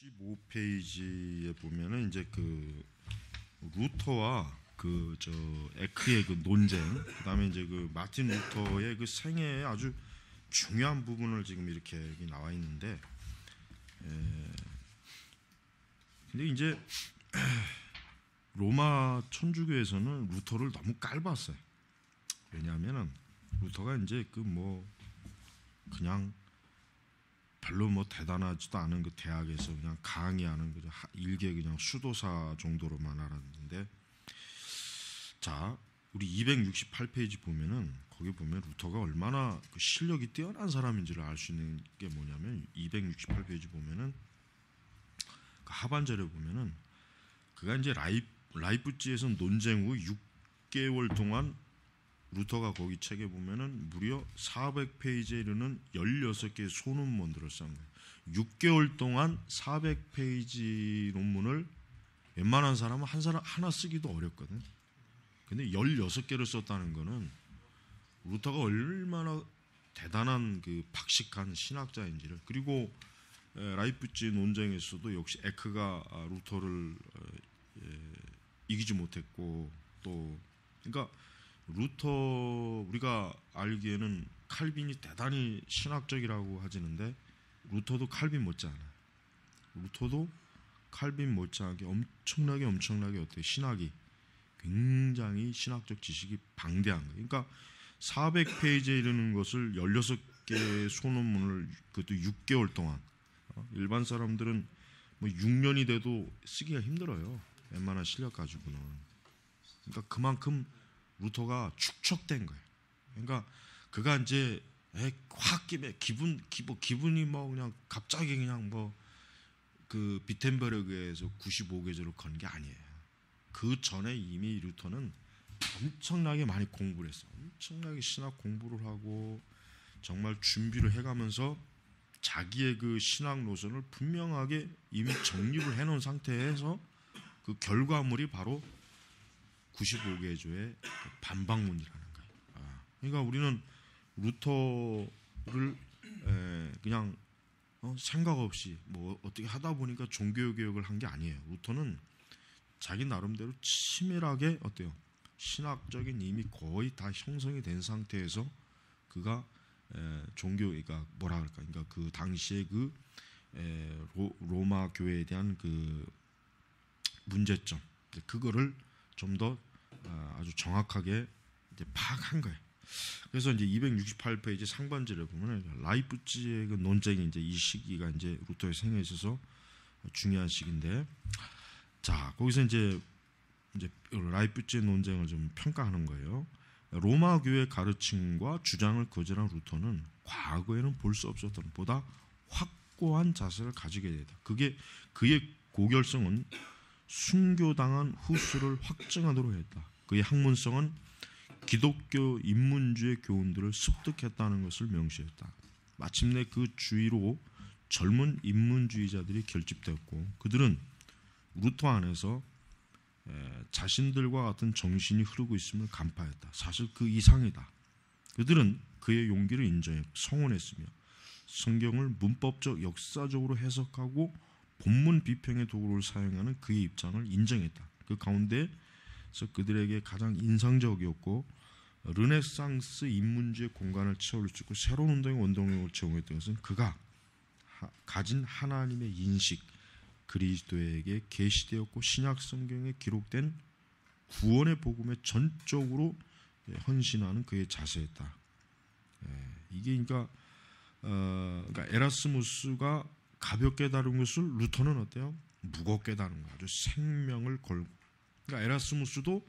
15페이지에 보면은 이제 그 루터와 그 저 에크의 그 논쟁, 그다음에 이제 그 마틴 루터의 그 생애의 아주 중요한 부분을 지금 이렇게 여기 나와 있는데, 근데 이제 로마 천주교에서는 루터를 너무 깔봤어요. 왜냐하면은 루터가 이제 그 뭐 그냥 별로 뭐 대단하지도 않은 그 대학에서 그냥 강의하는 그 일개 그냥 수도사 정도로만 알았는데, 자 우리 268페이지 보면은 거기 보면 루터가 얼마나 그 실력이 뛰어난 사람인지를 알 수 있는 게 뭐냐면 268페이지 보면은 그 하반절에 보면은 그가 이제 라이프치히에서 논쟁 후 6개월 동안 루터가 거기 책에 보면은 무려 400페이지에 이르는 16개의 소논문들을 쓴 거예요. 6개월 동안 400페이지 논문을 웬만한 사람은 하나 쓰기도 어렵거든. 근데 16개를 썼다는 거는 루터가 얼마나 대단한 그 박식한 신학자인지를. 그리고 라이프치히 논쟁에서도 역시 에크가 루터를 이기지 못했고, 또 그러니까 루터 우리가 알기에는 칼빈이 대단히 신학적이라고 하지는데 루터도 칼빈 못지않아요. 루터도 칼빈 못지않게 엄청나게 어때요? 신학이 굉장히 신학적 지식이 방대한 거예요. 그러니까 400페이지에 이르는 것을 16개의 소논문을 그것도 6개월 동안, 일반 사람들은 뭐 6년이 돼도 쓰기가 힘들어요. 웬만한 실력 가지고는. 그러니까 그만큼 루터가 축적된 거예요. 그러니까 그가 이제 홧김에 기분이 뭐 그냥 갑자기 그냥 뭐 그 비텐베르그에서 95계절을 건 게 아니에요. 그 전에 이미 루터는 엄청나게 많이 공부를 했어. 엄청나게 신학 공부를 하고 정말 준비를 해가면서 자기의 그 신학 노선을 분명하게 이미 정립을 해놓은 상태에서 그 결과물이 바로 95개조의 반박문이라는 거예요. 그러니까 우리는 루터를 그냥 생각 없이 뭐 어떻게 하다 보니까 종교개혁을 한 게 아니에요. 루터는 자기 나름대로 치밀하게 어때요? 신학적인 이미 거의 다 형성이 된 상태에서 그가 종교가 뭐라 그럴까? 그러니까 그 당시에 그 로마 교회에 대한 그 문제점, 그거를 좀 더 아주 정확하게 이제 파악한 거예요. 그래서 이제 268페이지 상반절에 보면 라이프치히의 그 논쟁이 이제 이 시기가 이제 루터의 생애에 있어서 중요한 시기인데, 자 거기서 이제 라이프치히의 논쟁을 좀 평가하는 거예요. 로마 교회 가르침과 주장을 거절한 루터는 과거에는 볼 수 없었던 보다 확고한 자세를 가지게 되다. 그게 그의 고결성은 순교당한 후수를 확증하도록 했다. 그의 학문성은 기독교 인문주의 교훈들을 습득했다는 것을 명시했다. 마침내 그 주위로 젊은 인문주의자들이 결집되었고 그들은 루터 안에서 자신들과 같은 정신이 흐르고 있음을 간파했다. 사실 그 이상이다. 그들은 그의 용기를 인정했고 성원했으며 성경을 문법적 역사적으로 해석하고 본문 비평의 도구를 사용하는 그의 입장을 인정했다. 그 가운데서 그들에게 가장 인상적이었고 르네상스 인문주의 공간을 채울 수 있고 새로운 운동의 원동력을 제공했던 것은 그가 가진 하나님의 인식, 그리스도에게 계시되었고 신약 성경에 기록된 구원의 복음에 전적으로 헌신하는 그의 자세였다. 이게 그러니까 에라스무스가 가볍게 다룬 것을 루터는 어때요? 무겁게 다룬 거예요. 아주 생명을 걸고. 그러니까 에라스무스도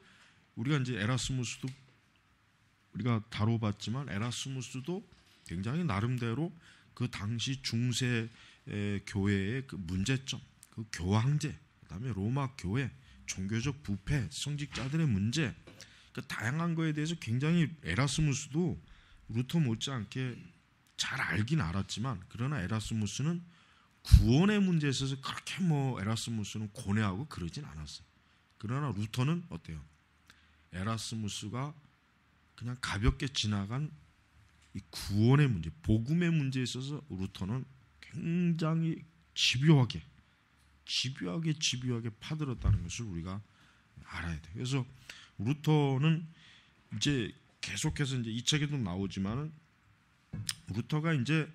우리가 다뤄봤지만 에라스무스도 굉장히 나름대로 그 당시 중세 교회의 그 문제점, 그 교황제, 그다음에 로마 교회, 종교적 부패, 성직자들의 문제, 그 다양한 거에 대해서 굉장히 에라스무스도 루터 못지않게 잘 알긴 알았지만, 그러나 에라스무스는 구원의 문제에 있어서 그렇게 뭐 에라스무스는 고뇌하고 그러진 않았어요. 그러나 루터는 어때요? 에라스무스가 그냥 가볍게 지나간 이 구원의 문제, 복음의 문제에 있어서 루터는 굉장히 집요하게 집요하게 파들었다는 것을 우리가 알아야 돼요. 그래서 루터는 이제 계속해서 이제 이 책에도 나오지만은 루터가 이제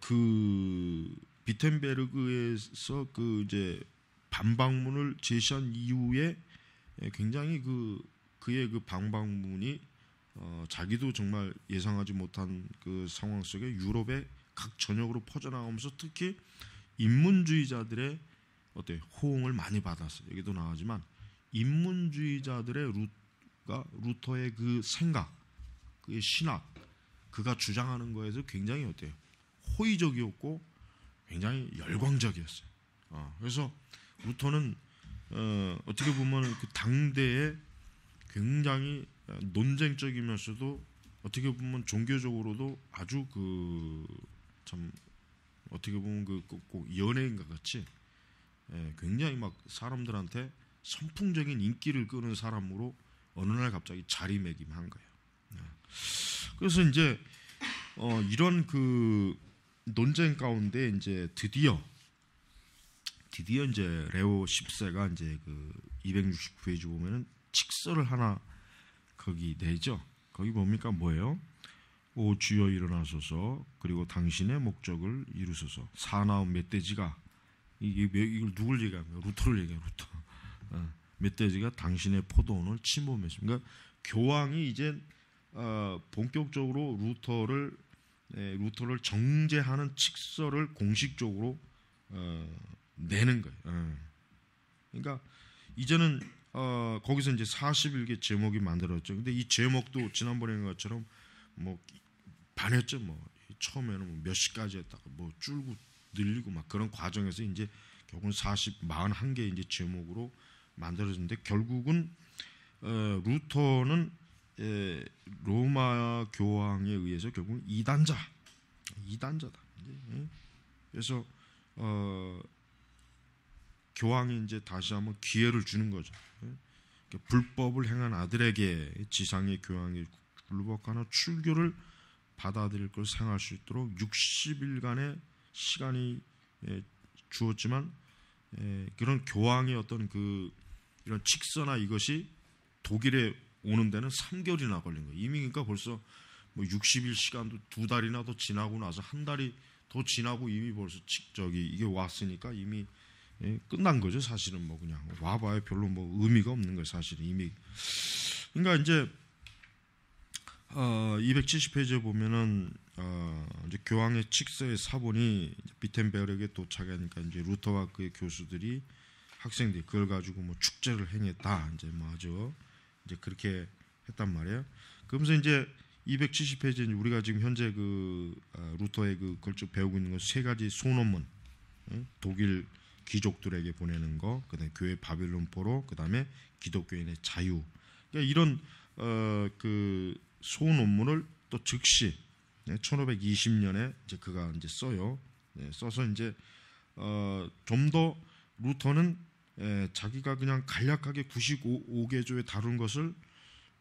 그 비텐베르그에서 그 이제 반박문을 제시한 이후에 굉장히 그의 그 반박문이 자기도 정말 예상하지 못한 그 상황 속에 유럽의 각 전역으로 퍼져나가면서 특히 인문주의자들의 호응을 많이 받았어요. 여기도 나오지만 인문주의자들의 루터의 그 생각, 그의 신학, 그가 주장하는 거에서 굉장히 호의적이었고 굉장히 열광적이었어요. 그래서 루터는 어떻게 보면 그 당대에 굉장히 논쟁적이면서도 어떻게 보면 종교적으로도 아주 참 어떻게 보면 꼭 연예인과 같이 굉장히 막 사람들한테 선풍적인 인기를 끄는 사람으로 어느 날 갑자기 자리매김한 거예요. 그래서 이제 이런 그 논쟁 가운데 이제 드디어 이제 레오 10세가 이제 그 269페이지 보면은 칙서를 하나 거기 내죠. 거기 뭡니까? 뭐예요? 오 주여 일어나소서, 그리고 당신의 목적을 이루소서. 사나운 멧돼지가 이걸 누굴 얘기하면 루터를 얘기해요. 루터. 멧돼지가 당신의 포도원을 침범했습니다. 그러니까 교황이 이제 본격적으로 루터를 정죄하는 칙서를 공식적으로 내는 거예요. 그러니까 이제는 거기서 이제 41개 제목이 만들어졌죠. 근데 이 제목도 지난번에 한 것처럼 뭐 반했죠. 뭐 처음에는 뭐 몇 시까지 했다가 뭐 줄고 늘리고 막 그런 과정에서 이제 결국은 41개 이제 제목으로 만들어졌는데 결국은 루터는 로마 교황에 의해서 결국 이단자다. 그래서 교황이 이제 다시 한번 기회를 주는 거죠. 불법을 행한 아들에게 지상의 교황이 굴복하나 출교를 받아들일 걸 생각할 수 있도록 60일간의 시간이 주었지만 그런 교황의 어떤 이런 칙서나 이것이 독일에 오는 데는 3개월이나 걸린 거예요. 이미 그러니까 벌써 뭐 60일 시간도 2달이나 더 지나고 나서 한 달이 더 지나고 이미 벌써 이게 왔으니까 이미 끝난 거죠. 사실은 뭐 그냥 와봐야 별로 뭐 의미가 없는 거예요. 사실은 이미. 그러니까 이제 270페이지에 보면은 이제 교황의 칙서의 사본이 비텐베르크에 도착하니까 이제 루터와 그의 교수들이 학생들이 그걸 가지고 뭐 축제를 행했다. 이제 뭐 아주 이제 그렇게 했단 말이에요. 그러면서 이제 270페이지에 우리가 지금 현재 루터의 그걸 쭉 배우고 있는 건 세 가지 소논문, 독일 귀족들에게 보내는 거, 그다음에 교회 바빌론 포로, 그다음에 기독교인의 자유. 그러니까 이런 그 소논문을 또 즉시 1520년에 이제 그가 이제 써요. 써서 이제 좀 더 루터는 자기가 그냥 간략하게 95개조에 다룬 것을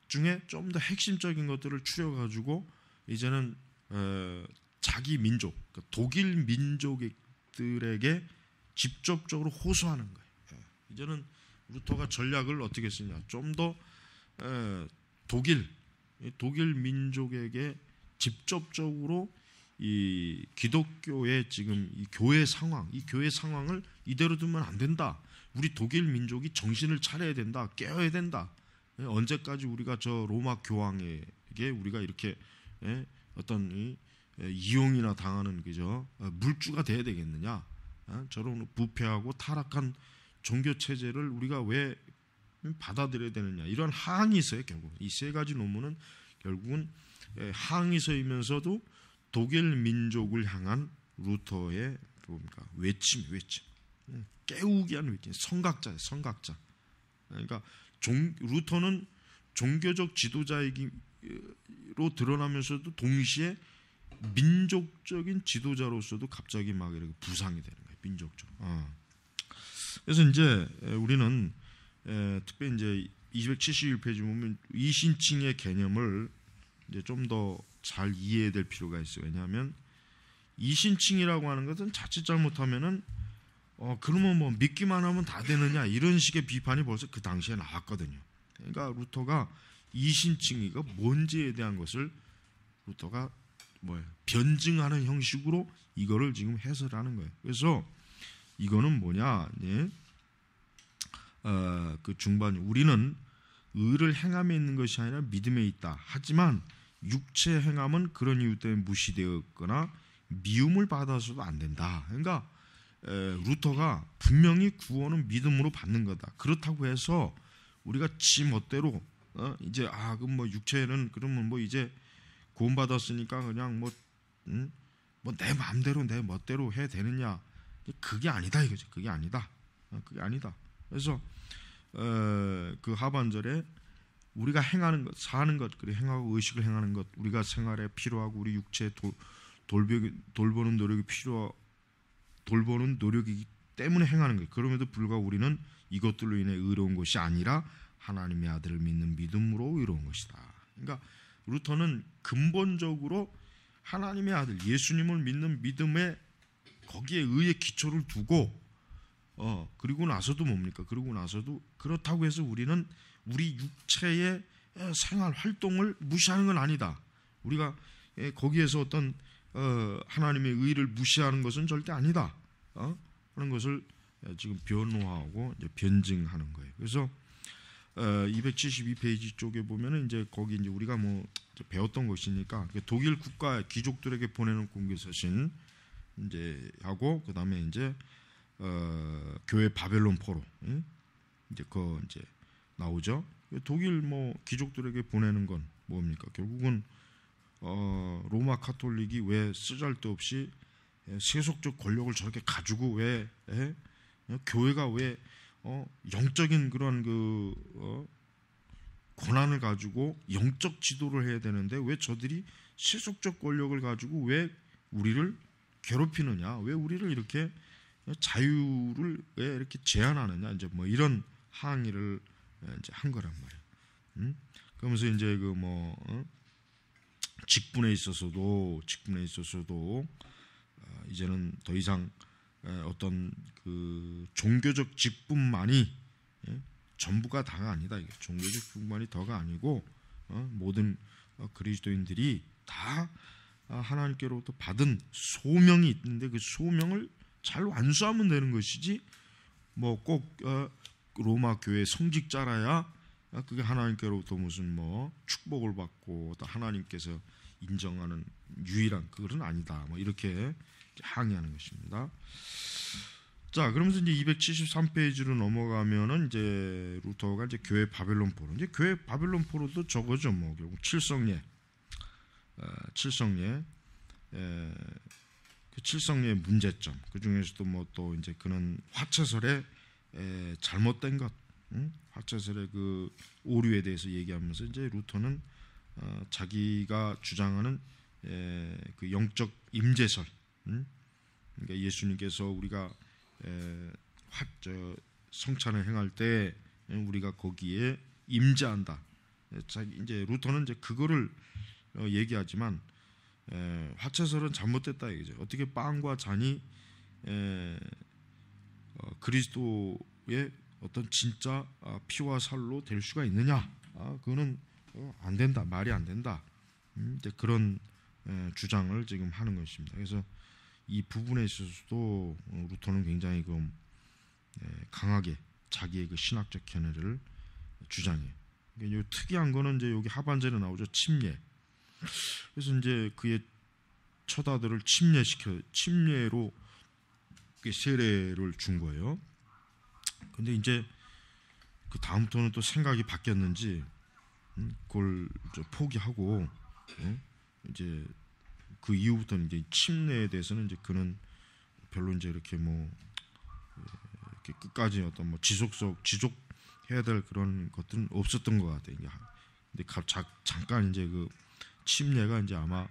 중에 좀 더 핵심적인 것들을 추려가지고 이제는 자기 민족, 그러니까 독일 민족들에게 직접적으로 호소하는 거예요. 이제는 루터가 전략을 어떻게 쓰냐? 좀 더 독일 민족에게 직접적으로 이 기독교의 지금 이 교회 상황을 이대로 두면 안 된다. 우리 독일 민족이 정신을 차려야 된다. 깨어야 된다. 언제까지 우리가 저 로마 교황에게 우리가 이렇게 어떤 이용이나 당하는 그저 물주가 돼야 되겠느냐? 저런 부패하고 타락한 종교 체제를 우리가 왜 받아들여야 되느냐? 이런 항이 있어요. 결국 이 세 가지 논문은 결국은 항의서이면서도 독일 민족을 향한 루터의 뭡니까? 외침. 깨우기 위한 외침. 성각자예요. 성각자. 그러니까 루터는 종교적 지도자이기로 드러나면서도 동시에 민족적인 지도자로서도 갑자기 막 이렇게 부상이 되는 거예요. 민족적으로. 그래서 이제 우리는 특별히 이제 271페이지 보면 이신칭의 개념을 이제 좀 더 잘 이해해야 될 필요가 있어요. 왜냐하면 이신칭이라고 하는 것은 자칫 잘못하면은 그러면 뭐 믿기만 하면 다 되느냐 이런 식의 비판이 벌써 그 당시에 나왔거든요. 그러니까 루터가 이신칭의가 뭔지에 대한 것을 루터가 변증하는 형식으로 이거를 지금 해설하는 거예요. 그래서 이거는 뭐냐? 예? 그 중반 우리는 의를 행함에 있는 것이 아니라 믿음에 있다. 하지만 육체 행함은 그런 이유 때문에 무시되었거나 미움을 받아서도 안 된다. 그러니까 루터가 분명히 구원은 믿음으로 받는 거다. 그렇다고 해서 우리가 지 멋대로 이제 그럼 뭐 육체는 그러면 뭐 이제 구원 받았으니까 그냥 뭐 내 마음대로 내 멋대로 해야 되느냐? 그게 아니다 이거지. 그게 아니다. 그게 아니다. 그래서 그 하반절에 우리가 행하는 것, 사는 것, 그리고 행하고 의식을 행하는 것, 우리가 생활에 필요하고 우리 육체에 돌보는 노력이 돌보는 노력이기 때문에 행하는 것. 그럼에도 불구하고 우리는 이것들로 인해 의로운 것이 아니라 하나님의 아들을 믿는 믿음으로 의로운 것이다. 그러니까 루터는 근본적으로 하나님의 아들 예수님을 믿는 믿음에 거기에 의의 기초를 두고 그리고 나서도 뭡니까? 그리고 나서도 그렇다고 해서 우리는 우리 육체의 생활 활동을 무시하는 건 아니다. 우리가 거기에서 어떤 하나님의 의를 무시하는 것은 절대 아니다. 하는 것을 지금 변호하고 이제 변증하는 거예요. 그래서 272페이지 쪽에 보면은 이제 거기 이제 우리가 뭐 배웠던 것이니까 독일 국가 귀족들에게 보내는 공개 서신 이제 하고 그다음에 이제 교회 바벨론 포로 이제 그 이제 나오죠. 독일 뭐 귀족들에게 보내는 건 뭡니까? 결국은 로마 카톨릭이 왜 쓰잘데없이 세속적 권력을 저렇게 가지고 왜 교회가 왜 영적인 그런 권한을 가지고 영적 지도를 해야 되는데 왜 저들이 세속적 권력을 가지고 왜 우리를 괴롭히느냐? 왜 우리를 이렇게 자유를 왜 이렇게 제한하느냐? 이제 뭐 이런 항의를 이제 한 거란 말이에요. 그러면서 이제 그 뭐 직분에 있어서도 이제는 더 이상 어떤 그 종교적 직분만이 전부가 다가 아니다. 종교적 직분만이 더가 아니고 모든 그리스도인들이 다 하나님께로부터 받은 소명이 있는데 그 소명을 잘 완수하면 되는 것이지 뭐 꼭 로마 교회 성직자라야 그게 하나님께로부터 무슨 뭐 축복을 받고 또 하나님께서 인정하는 유일한 그것은 아니다. 뭐 이렇게 항의하는 것입니다. 자, 그러면서 이제 273페이지로 넘어가면은 이제 루터가 이제 교회 바벨론 포로. 이제 교회 바벨론 포로도 저거죠. 뭐 결국 칠성례. 그 칠성례의 문제점. 그 중에서도 뭐 또 이제 그는 화채설의 잘못된 것, 화채설의 그 오류에 대해서 얘기하면서 이제 루터는 자기가 주장하는 그 영적 임재설, 그러니까 예수님께서 우리가 성찬을 행할 때 우리가 거기에 임재한다. 이제 루터는 이제 그거를 얘기하지만 화채설은 잘못됐다 이거죠. 어떻게 빵과 잔이 그리스도의 어떤 진짜 피와 살로 될 수가 있느냐? 그거는 안 된다. 말이 안 된다. 이제 그런 주장을 지금 하는 것입니다. 그래서 이 부분에 있어서도 루터는 굉장히 강하게 자기의 그 신학적 견해를 주장해요. 이 특이한 거는 이제 여기 하반절에 나오죠. 침례. 그래서 이제 그의 처다들을 침례로 세례를 준 거예요. 근데 이제 그 다음부터는 또 생각이 바뀌었는지 그걸 포기하고 이제 그 이후부터는 이제 침례에 대해서는 이제 그는 별로 이제 이렇게 뭐 이렇게 끝까지 어떤 뭐 지속해야 될 그런 것들은 없었던 것 같아요. 근데 잠깐 이제 그 침례가 이제 아마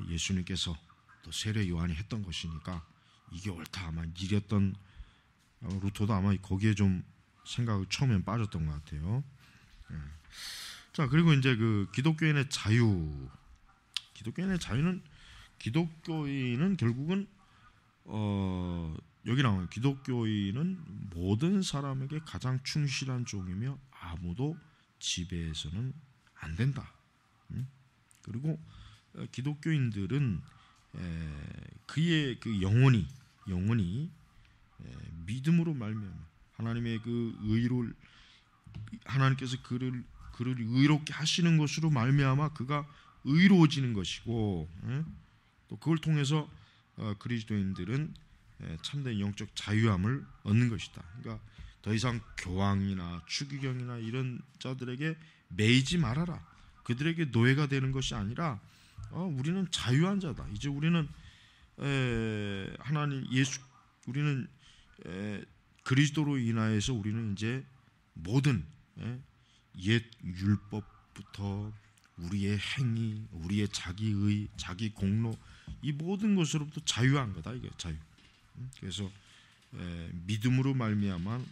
예수님께서 또 세례 요한이 했던 것이니까 이게 옳다 아마 이랬던 루터도 아마 거기에 좀 생각을 처음엔 빠졌던 것 같아요. 자, 그리고 이제 그 기독교인의 자유는 기독교인은 결국은 여기 나오는 기독교인은 모든 사람에게 가장 충실한 종이며 아무도 지배해서는 안 된다. 그리고 기독교인들은 그의 그 영혼이 믿음으로 말미암아 하나님의 그 의를 하나님께서 그를 의롭게 하시는 것으로 말미암아 그가 의로워지는 것이고, 또 그걸 통해서 그리스도인들은 참된 영적 자유함을 얻는 것이다. 그러니까 더 이상 교황이나 추기경이나 이런 자들에게 매이지 말아라. 그들에게 노예가 되는 것이 아니라 우리는 자유한 자다. 이제 우리는 하나님 우리는 그리스도로 인하여서 우리는 이제 모든 옛 율법부터 우리의 행위, 우리의 자기의, 자기 공로 이 모든 것으로부터 자유한 거다. 이게 자유. 그래서 믿음으로 말미암은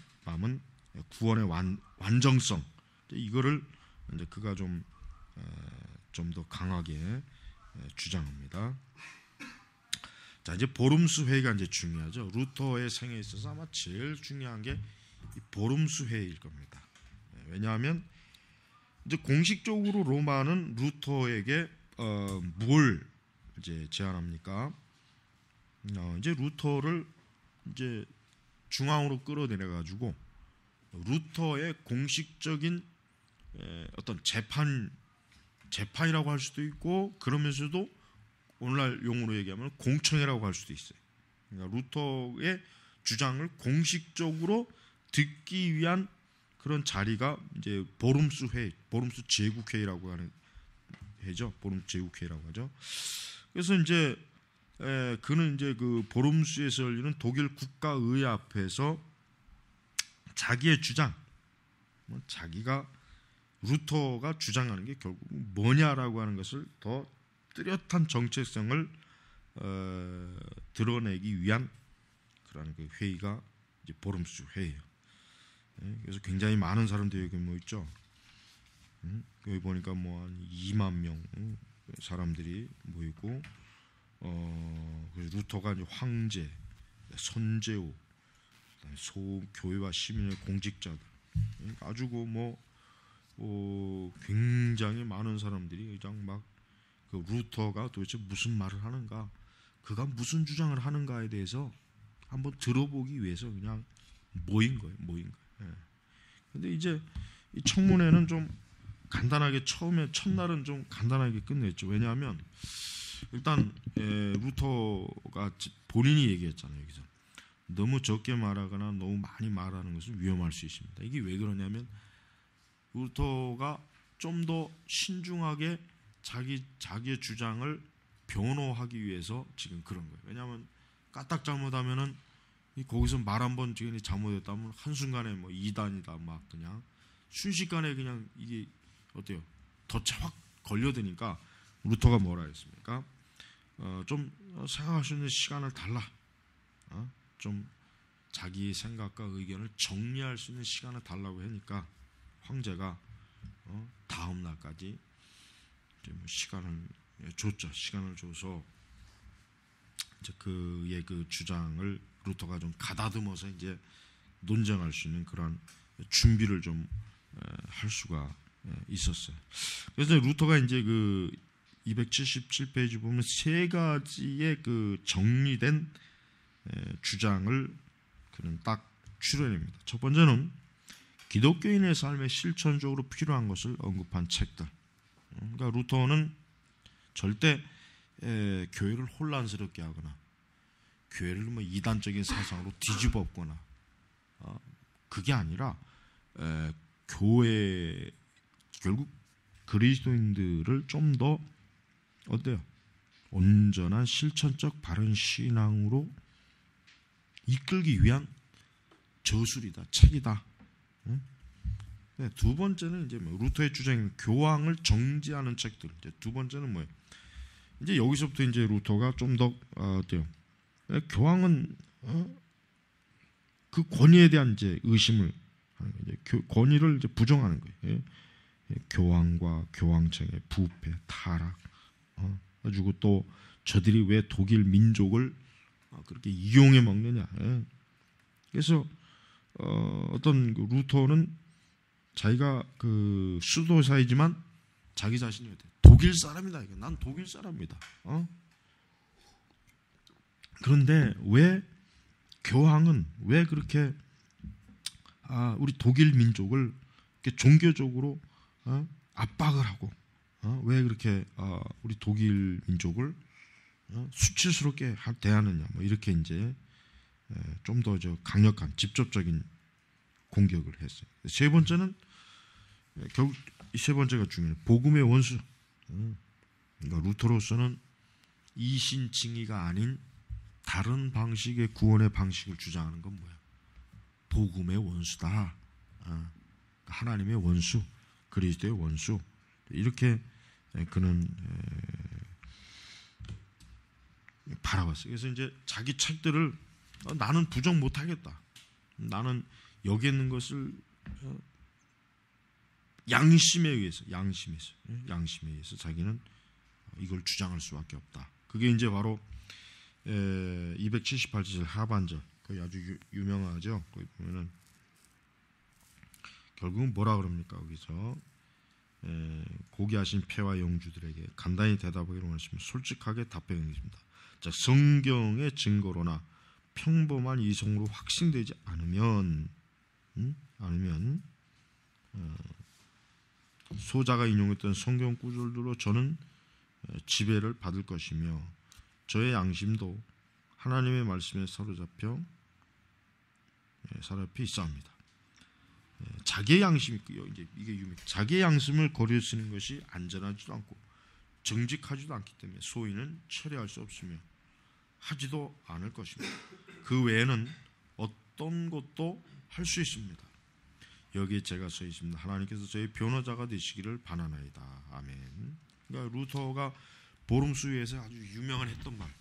구원의 완전성, 이거를 이제 그가 좀 더 강하게 주장합니다. 자, 이제 보름수 회의가 이제 중요하죠. 루터의 생애에 있어서 아마 제일 중요한 게 이 보름수 회의일 겁니다. 왜냐하면 이제 공식적으로 로마는 루터에게 뭘 이제 제안합니까? 이제 루터를 이제 중앙으로 끌어내려 가지고 루터의 공식적인 어떤 재판이라고 할 수도 있고, 그러면서도 오늘날 용어로 얘기하면 공청회라고 할 수도 있어요. 그러니까 루터의 주장을 공식적으로 듣기 위한 그런 자리가 이제 보름수 제국회의라고 하는 회죠. 보름수 제국회의라고 하죠. 그래서 이제 그는 이제 그 보름수에서 열리는 독일 국가의회 앞에서 자기의 주장, 자기가 루터가 주장하는 게 결국 뭐냐라고 하는 것을 더 뚜렷한 정체성을 드러내기 위한 그런 그 회의가 이제 보름수 회의예요. 그래서 굉장히 많은 사람들이 여기 모였죠. 여기 보니까 뭐 한 2만 명 사람들이 모이고, 루터가 이제 황제, 선제후, 소교회와 시민의 공직자들, 아주 굉장히 많은 사람들이 그냥 막 그 루터가 도대체 무슨 말을 하는가, 그가 무슨 주장을 하는가에 대해서 한번 들어보기 위해서 그냥 모인 거예요. 근데 이제 이 청문회는 좀 간단하게 첫날은 좀 간단하게 끝냈죠. 왜냐하면 일단 루터가 본인이 얘기했잖아요. 여기서 너무 적게 말하거나 너무 많이 말하는 것은 위험할 수 있습니다. 이게 왜 그러냐면 루터가 좀 더 신중하게 자기의 주장을 변호하기 위해서 지금 그런 거예요. 왜냐하면 까딱 잘못하면은 거기서 말 한 번 지금 잘못했다면 한순간에 뭐 이단이다 막 그냥 순식간에 그냥 이게 어때요? 덫에 확 걸려드니까 루터가 뭐라 했습니까? 좀 생각할 수 있는 시간을 달라. 좀 자기 생각과 의견을 정리할 수 있는 시간을 달라고 하니까 황제가 다음 날까지 시간을 줬죠. 시간을 줘서 이제 그의 그 주장을 루터가 좀 가다듬어서 이제 논쟁할 수 있는 그런 준비를 좀 할 수가 있었어요. 그래서 루터가 이제 그 277페이지 보면 세 가지의 그 정리된 주장을 그는 딱 추려냅니다. 첫 번째는 기독교인의 삶에 실천적으로 필요한 것을 언급한 책들. 그러니까 루터는 절대 교회를 혼란스럽게 하거나 교회를 뭐 이단적인 사상으로 뒤집어 엎거나 그게 아니라 교회 결국 그리스도인들을 좀 더 어때요? 온전한 실천적 바른 신앙으로 이끌기 위한 저술이다, 책이다. 두 번째는 이제 루터의 주장인 교황을 정지하는 책들. 이제 두 번째는 뭐예요? 이제 여기서부터 이제 루터가 좀 더 어때요? 교황은 그 권위에 대한 이제 의심을 하는 거예요. 이제 권위를 이제 부정하는 거예요. 교황과 교황청의 부패, 타락, 가지고 또 저들이 왜 독일 민족을 그렇게 이용해 먹느냐. 그래서 어떤 그 루터는 자기가 그 수도사이지만 자기 자신이 독일 사람이다. 난 독일 사람이다. 그런데 왜 교황은 왜 그렇게 우리 독일 민족을 이렇게 종교적으로 압박을 하고 왜 그렇게 우리 독일 민족을 수치스럽게 대하느냐, 뭐 이렇게 이제 좀 더 강력한 직접적인 공격을 했어요. 세 번째는 결국 세 번째가 중요해요. 복음의 원수. 그러니까 루터로서는 이신칭의가 아닌 다른 방식의 구원의 방식을 주장하는 건 뭐야? 복음의 원수다. 하나님의 원수, 그리스도의 원수. 이렇게 그는 바라봤어요. 그래서 이제 자기 책들을 나는 부정 못하겠다. 나는 여기 있는 것을 양심에 의해서 자기는 이걸 주장할 수밖에 없다. 그게 이제 바로 278절 하반절, 거기 아주 유명하죠. 거기 보면은 결국은 뭐라 그럽니까? 거기서 고귀하신 폐와 영주들에게 간단히 대답하기로 원하시면 솔직하게 답변하겠습니다. 자, 성경의 증거로나 평범한 이성으로 확신되지 않으면 소자가 인용했던 성경 구절들로 저는 지배를 받을 것이며 저의 양심도 하나님의 말씀에 사로잡혀 있사옵니다. 자기의 양심, 이게 유명. 자기의 양심을 거르 쓰는 것이 안전하지도 않고 정직하지도 않기 때문에 소인은 철회할 수 없으며 하지도 않을 것입니다. 그 외에는 어떤 것도 할 수 있습니다. 여기에 제가 서 있습니다. 하나님께서 저희 변호자가 되시기를 바라나이다. 아멘. 그러니까 루터가 보름수에서 아주 유명한 했던 말.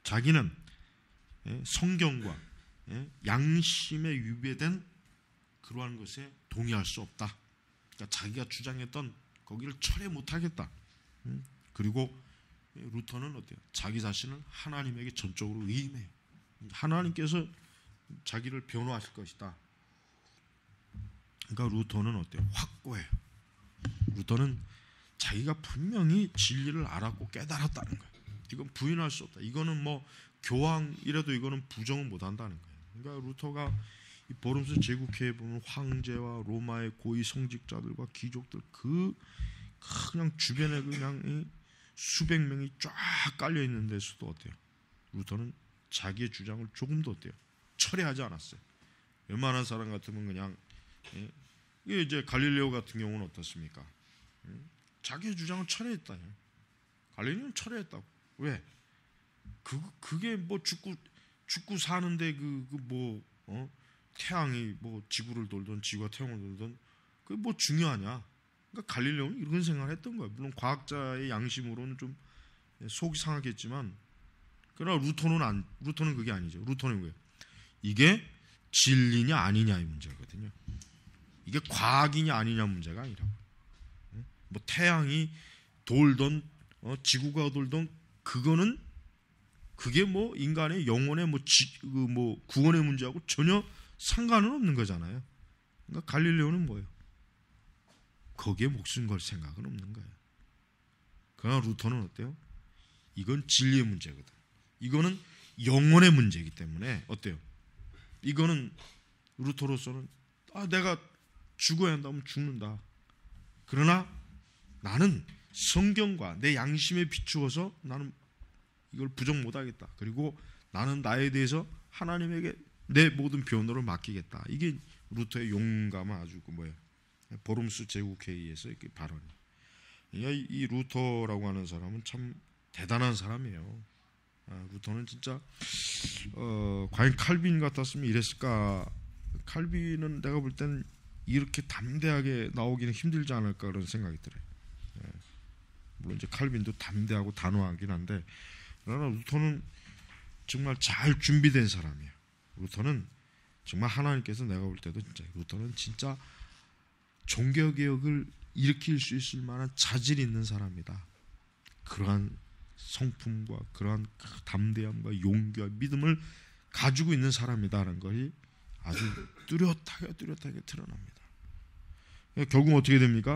자기는 성경과 양심에 위배된 그러한 것에 동의할 수 없다. 그러니까 자기가 주장했던 거기를 철회 못하겠다. 그리고 루터는 어때요? 자기 자신을 하나님에게 전적으로 의임해요. 하나님께서 자기를 변호하실 것이다. 그러니까 루터는 어때요? 확고해요. 루터는 자기가 분명히 진리를 알았고 깨달았다는 거예요. 이건 부인할 수 없다. 이거는 뭐 교황이라도 이거는 부정은 못한다는 거예요. 그러니까 루터가 이 보름수 제국회에 보면 황제와 로마의 고위 성직자들과 귀족들 그냥 주변에 그냥 수백 명이 쫙 깔려 있는 데서도 어때요? 루터는 자기의 주장을 조금도 어때요? 철회하지 않았어요. 웬만한 사람 같으면 그냥 이게 이제 갈릴레오 같은 경우는 어떻습니까? 자기의 주장을 철회했다. 갈릴레오는 철회했다고. 왜? 그게 뭐 죽고 사는데 태양이 뭐 지구를 돌던 지구가 태양을 돌던 그게 뭐 중요하냐? 그러니까 갈릴레오는 이런 생각을 했던 거예요. 물론 과학자의 양심으로는 좀 속이 상하겠지만, 그러나 루터는 그게 아니죠. 루터는 뭐예요? 이게 진리냐 아니냐의 문제거든요. 이게 과학이냐 아니냐 문제가 아니라고. 뭐 태양이 돌던 지구가 돌던 그게 뭐 인간의 영혼의 뭐 구원의 문제하고 전혀 상관은 없는 거잖아요. 그러니까 갈릴레오는 뭐예요? 거기에 목숨 걸 생각은 없는 거예요. 그러나 루터는 어때요? 이건 진리의 문제거든. 이거는 영혼의 문제이기 때문에 어때요? 이거는 루터로서는 내가 죽어야 한다면 죽는다. 그러나 나는 성경과 내 양심에 비추어서 나는 이걸 부정 못하겠다. 그리고 나는 나에 대해서 하나님에게 내 모든 변호를 맡기겠다. 이게 루터의 용감한 아주 보름수 제국회의에서 이렇게 발언이. 이 루터라고 하는 사람은 참 대단한 사람이에요. 루터는 진짜 과연 칼빈 같았으면 이랬을까? 칼빈은 내가 볼 때는 이렇게 담대하게 나오기는 힘들지 않을까 그런 생각이 들어요. 물론 이제 칼빈도 담대하고 단호하긴 한데, 그러나 루터는 정말 잘 준비된 사람이에요. 루터는 정말 하나님께서 내가 볼 때도 루터는 진짜 종교개혁을 일으킬 수 있을 만한 자질이 있는 사람이다. 그러한 성품과 그러한 담대함과 용기와 믿음을 가지고 있는 사람이다라는 것이 아주 뚜렷하게 드러납니다. 결국 어떻게 됩니까?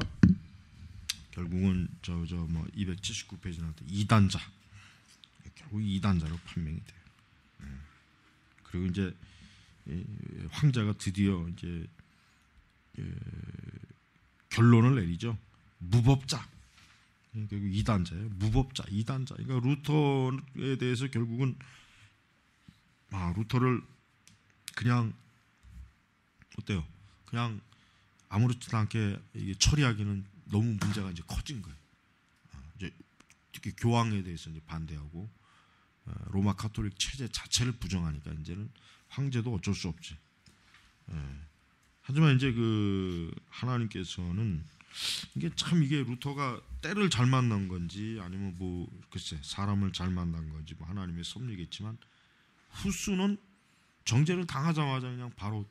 결국은 저 뭐 279페이지 나올 때 이단자, 결국 이단자로 판명이 돼요. 그리고 이제 황제가 드디어 이제 결론을 내리죠. 무법자. 결국 이단자예요. 무법자, 이단자. 그러니까 루터에 대해서 결국은 루터를 그냥 어때요? 그냥 아무렇지도 않게 이게 처리하기는 너무 문제가 이제 커진 거예요. 이제 특히 교황에 대해서 이제 반대하고 로마 가톨릭 체제 자체를 부정하니까 이제는 황제도 어쩔 수 없지. 하지만 이제 그 하나님께서는 이게 루터가 때를 잘 만난 건지 아니면 뭐 글쎄 사람을 잘 만난 건지 뭐 하나님의 섭리겠지만 후수는 정죄를 당하자마자 그냥 바로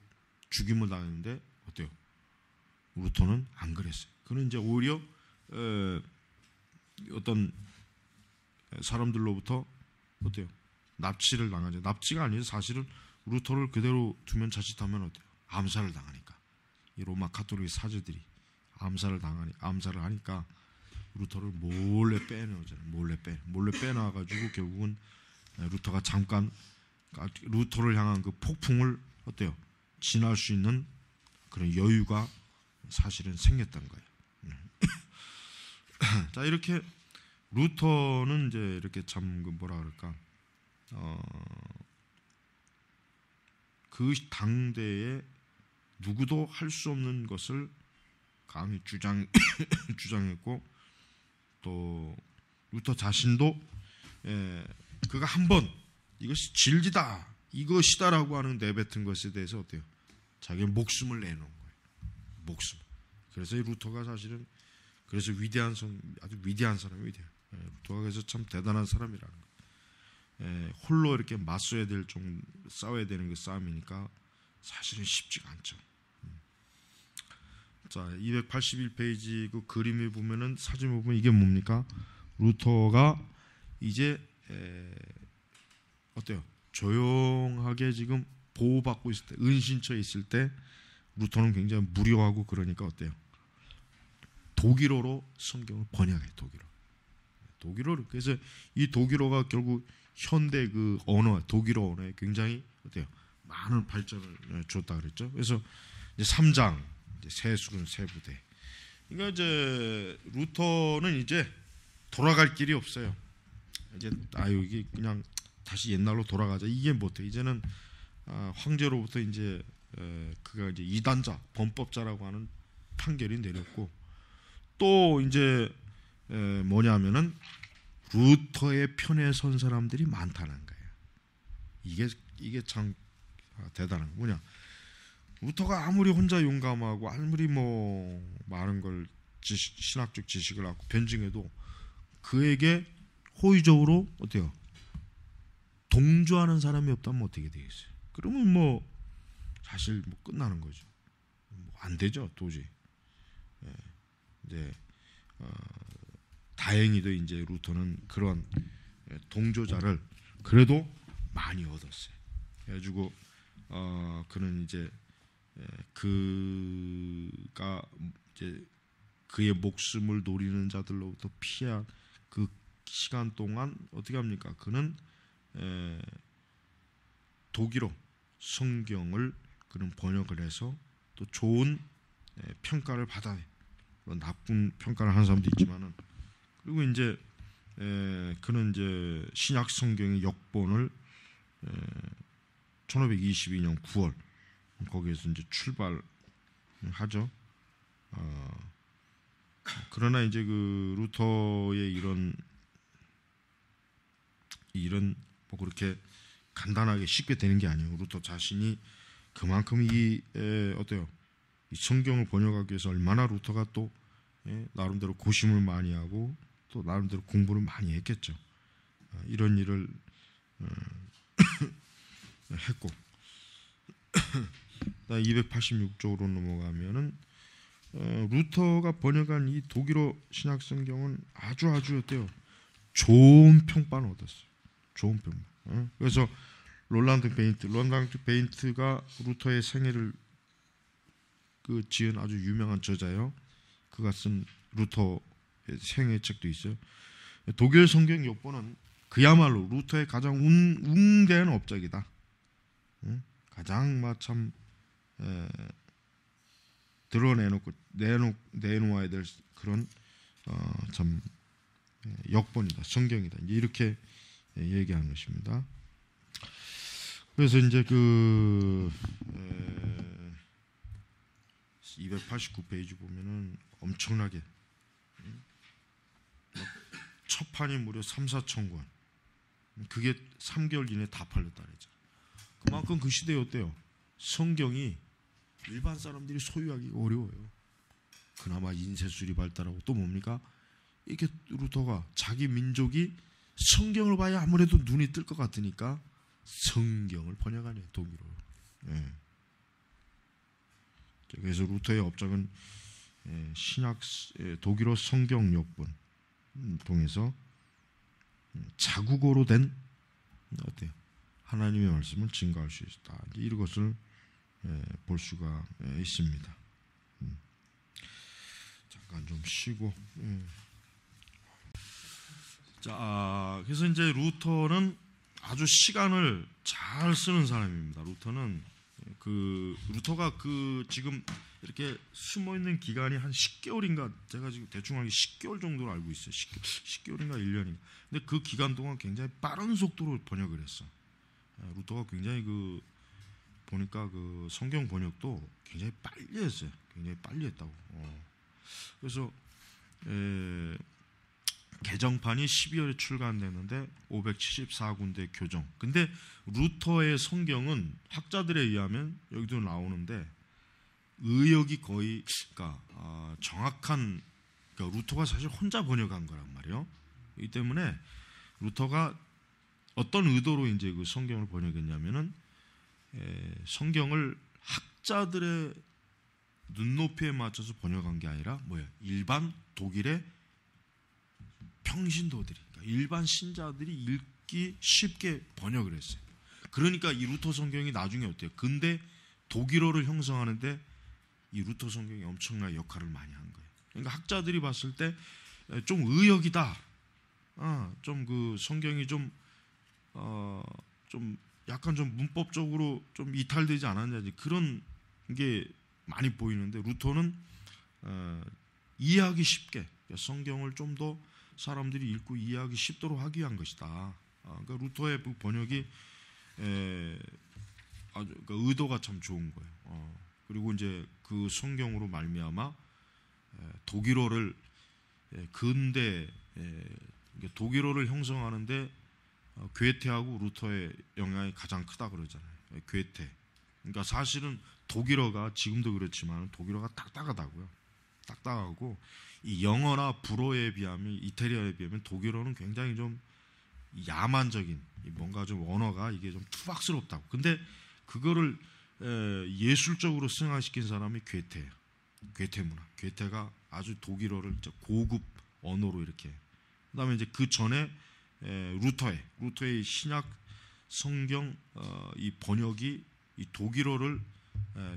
죽임을 당했는데 어때요? 루터는 안 그랬어요. 그는 이제 오히려 어떤 사람들로부터 어때요? 납치를 당하죠. 납치가 아니죠. 사실은 루터를 그대로 두면 자칫하면 어때요? 암살을 당하니까 이 로마 가톨릭 사제들이 암살을 하니까 루터를 몰래 빼내오잖아요. 몰래 빼놔가지고 결국은 루터가 잠깐 루터를 향한 그 폭풍을 어때요? 지날 수 있는 그런 여유가 사실은 생겼던 거예요. 자, 이렇게 루터는 이제 이렇게 참 뭐라 그럴까? 그 당대에 누구도 할 수 없는 것을 감히 주장했고 또 루터 자신도 그가 한번 이것이 진리다 이것이다라고 하는 내뱉은 것에 대해서 어때요? 자기의 목숨을 내놓은 거예요. 목숨. 그래서 이 루터가 사실은 그래서 아주 위대한 사람이 돼요. 루터가 그래서 참 대단한 사람이라는 거예요. 홀로 이렇게 싸워야 되는 그 싸움이니까 사실은 쉽지가 않죠. 자, 281페이지 그 그림에 보면은 사진에 보면 이게 뭡니까? 루터가 이제 어때요? 조용하게 지금 보호받고 있을 때, 은신처에 있을 때 루터는 굉장히 무료하고 그러니까 어때요? 독일어로 성경을 번역해. 독일어로. 그래서 이 독일어가 결국 현대 그 언어, 독일어 언어에 굉장히 어때요? 많은 발전을 줬다 그랬죠. 그래서 이제 3장 이제 세술은 세부대. 그러니까 이제 루터는 이제 돌아갈 길이 없어요. 이제 이게 그냥 다시 옛날로 돌아가자 이게 못해. 이제는 황제로부터 이제 그가 이제 이단자, 범법자라고 하는 판결이 내렸고 또 이제 뭐냐면은 루터의 편에 선 사람들이 많다는 거예요. 이게 참 대단한 거 뭐냐? 루터가 아무리 혼자 용감하고 아무리 뭐 많은 걸 신학적 지식을 갖고 변증해도 그에게 호의적으로 어때요? 동조하는 사람이 없다면 어떻게 되겠어요? 그러면 뭐 사실 뭐 끝나는 거죠. 안 되죠, 도저히. 이제 다행히도 이제 루터는 그런 동조자를 그래도 많이 얻었어요. 그래가지고 그는 이제 그가 이제 그의 목숨을 노리는 자들로부터 피한 그 시간 동안 어떻게 합니까? 그는 독일어 성경을 그는 번역을 해서 또 좋은 평가를 받아요. 나쁜 평가를 하는 사람도 있지만은 그리고 이제 그는 이제 신약 성경의 역본을 1522년 9월 거기에서 이제 출발하죠. 그러나 이제 그 루터의 이런 뭐 그렇게 간단하게 쉽게 되는 게 아니에요. 루터 자신이 그만큼 어때요? 이 성경을 번역하기 위해서 얼마나 루터가 또 나름대로 고심을 많이 하고 또 나름대로 공부를 많이 했겠죠. 이런 일을 했고 286쪽으로 넘어가면은 루터가 번역한 이 독일어 신약 성경은 아주 어때요? 좋은 평판을 얻었어요. 좋은 평판. 그래서 롤란드 베인트가 루터의 생애를 지은 아주 유명한 저자예요. 그가 쓴 루터의 생애책도 있어요. 독일 성경 역본은 그야말로 루터의 가장 웅대한 업적이다. 가장 참 드러내놓고 내놓아야 될 그런 참 역본이다, 성경이다. 이렇게 얘기하는 것입니다. 그래서 이제 289페이지 보면은 엄청나게 첫 판이 무려 3-4천 권. 그게 3개월 이내에 다 팔렸다 그랬죠. 그만큼 그 시대에 어때요? 성경이 일반 사람들이 소유하기가 어려워요. 그나마 인쇄술이 발달하고 또 뭡니까? 이렇게 루터가 자기 민족이 성경을 봐야 아무래도 눈이 뜰 것 같으니까 성경을 번역하네요, 독일어로. 그래서 루터의 업적은 신약 독일어 성경 역본 통해서 자국어로 된 어때요? 하나님의 말씀을 증거할 수 있다. 이것을 볼 수가 있습니다. 잠깐 좀 쉬고. 자, 그래서 이제 루터는 아주 시간을 잘 쓰는 사람입니다. 루터가 지금 이렇게 숨어 있는 기간이 한 10개월인가, 제가 지금 대충 하기 10개월 정도로 알고 있어요. 10개월인가 1년인가. 근데 그 기간 동안 굉장히 빠른 속도로 번역을 했어. 루터가 굉장히 보니까 성경 번역도 굉장히 빨리 했어요. 굉장히 빨리 했다고. 그래서 개정판이 12월에 출간됐는데 574군데 교정. 근데 루터의 성경은 학자들에 의하면 여기도 나오는데 의역이 거의 정확한, 루터가 사실 혼자 번역한 거란 말이에요. 이 때문에 루터가 어떤 의도로 이제 그 성경을 번역했냐면은 성경을 학자들의 눈높이에 맞춰서 번역한 게 아니라 일반 독일의 평신도들이, 그러니까 일반 신자들이 읽기 쉽게 번역을 했어요. 그러니까 이 루터 성경이 나중에 어때요? 근데 독일어를 형성하는데 이 루터 성경이 엄청난 역할을 많이 한 거예요. 그러니까 학자들이 봤을 때 좀 의역이다. 좀 성경이 좀 약간 좀 문법적으로 좀 이탈되지 않았냐, 그런 게 많이 보이는데 루터는 이해하기 쉽게 성경을 좀 더 사람들이 읽고 이해하기 쉽도록 하기 위한 것이다. 그러니까 루터의 번역이 아주 의도가 참 좋은 거예요. 그리고 이제 그 성경으로 말미암아 독일어를 근대 독일어를 형성하는데 괴테하고 루터의 영향이 가장 크다 그러잖아요. 괴테. 그러니까 사실은 독일어가 지금도 그렇지만 독일어가 딱딱하다고요. 딱딱하고 이 영어나 불어에 비하면, 이태리어에 비하면 독일어는 굉장히 좀 야만적인, 뭔가 좀 언어가 이게 좀 투박스럽다고. 근데 그거를 예술적으로 승화시킨 사람이 괴테예요. 괴테 문화. 괴테가 아주 독일어를 고급 언어로 이렇게. 그다음에 이제 그 전에 루터의 신약 성경 이 번역이 이 독일어를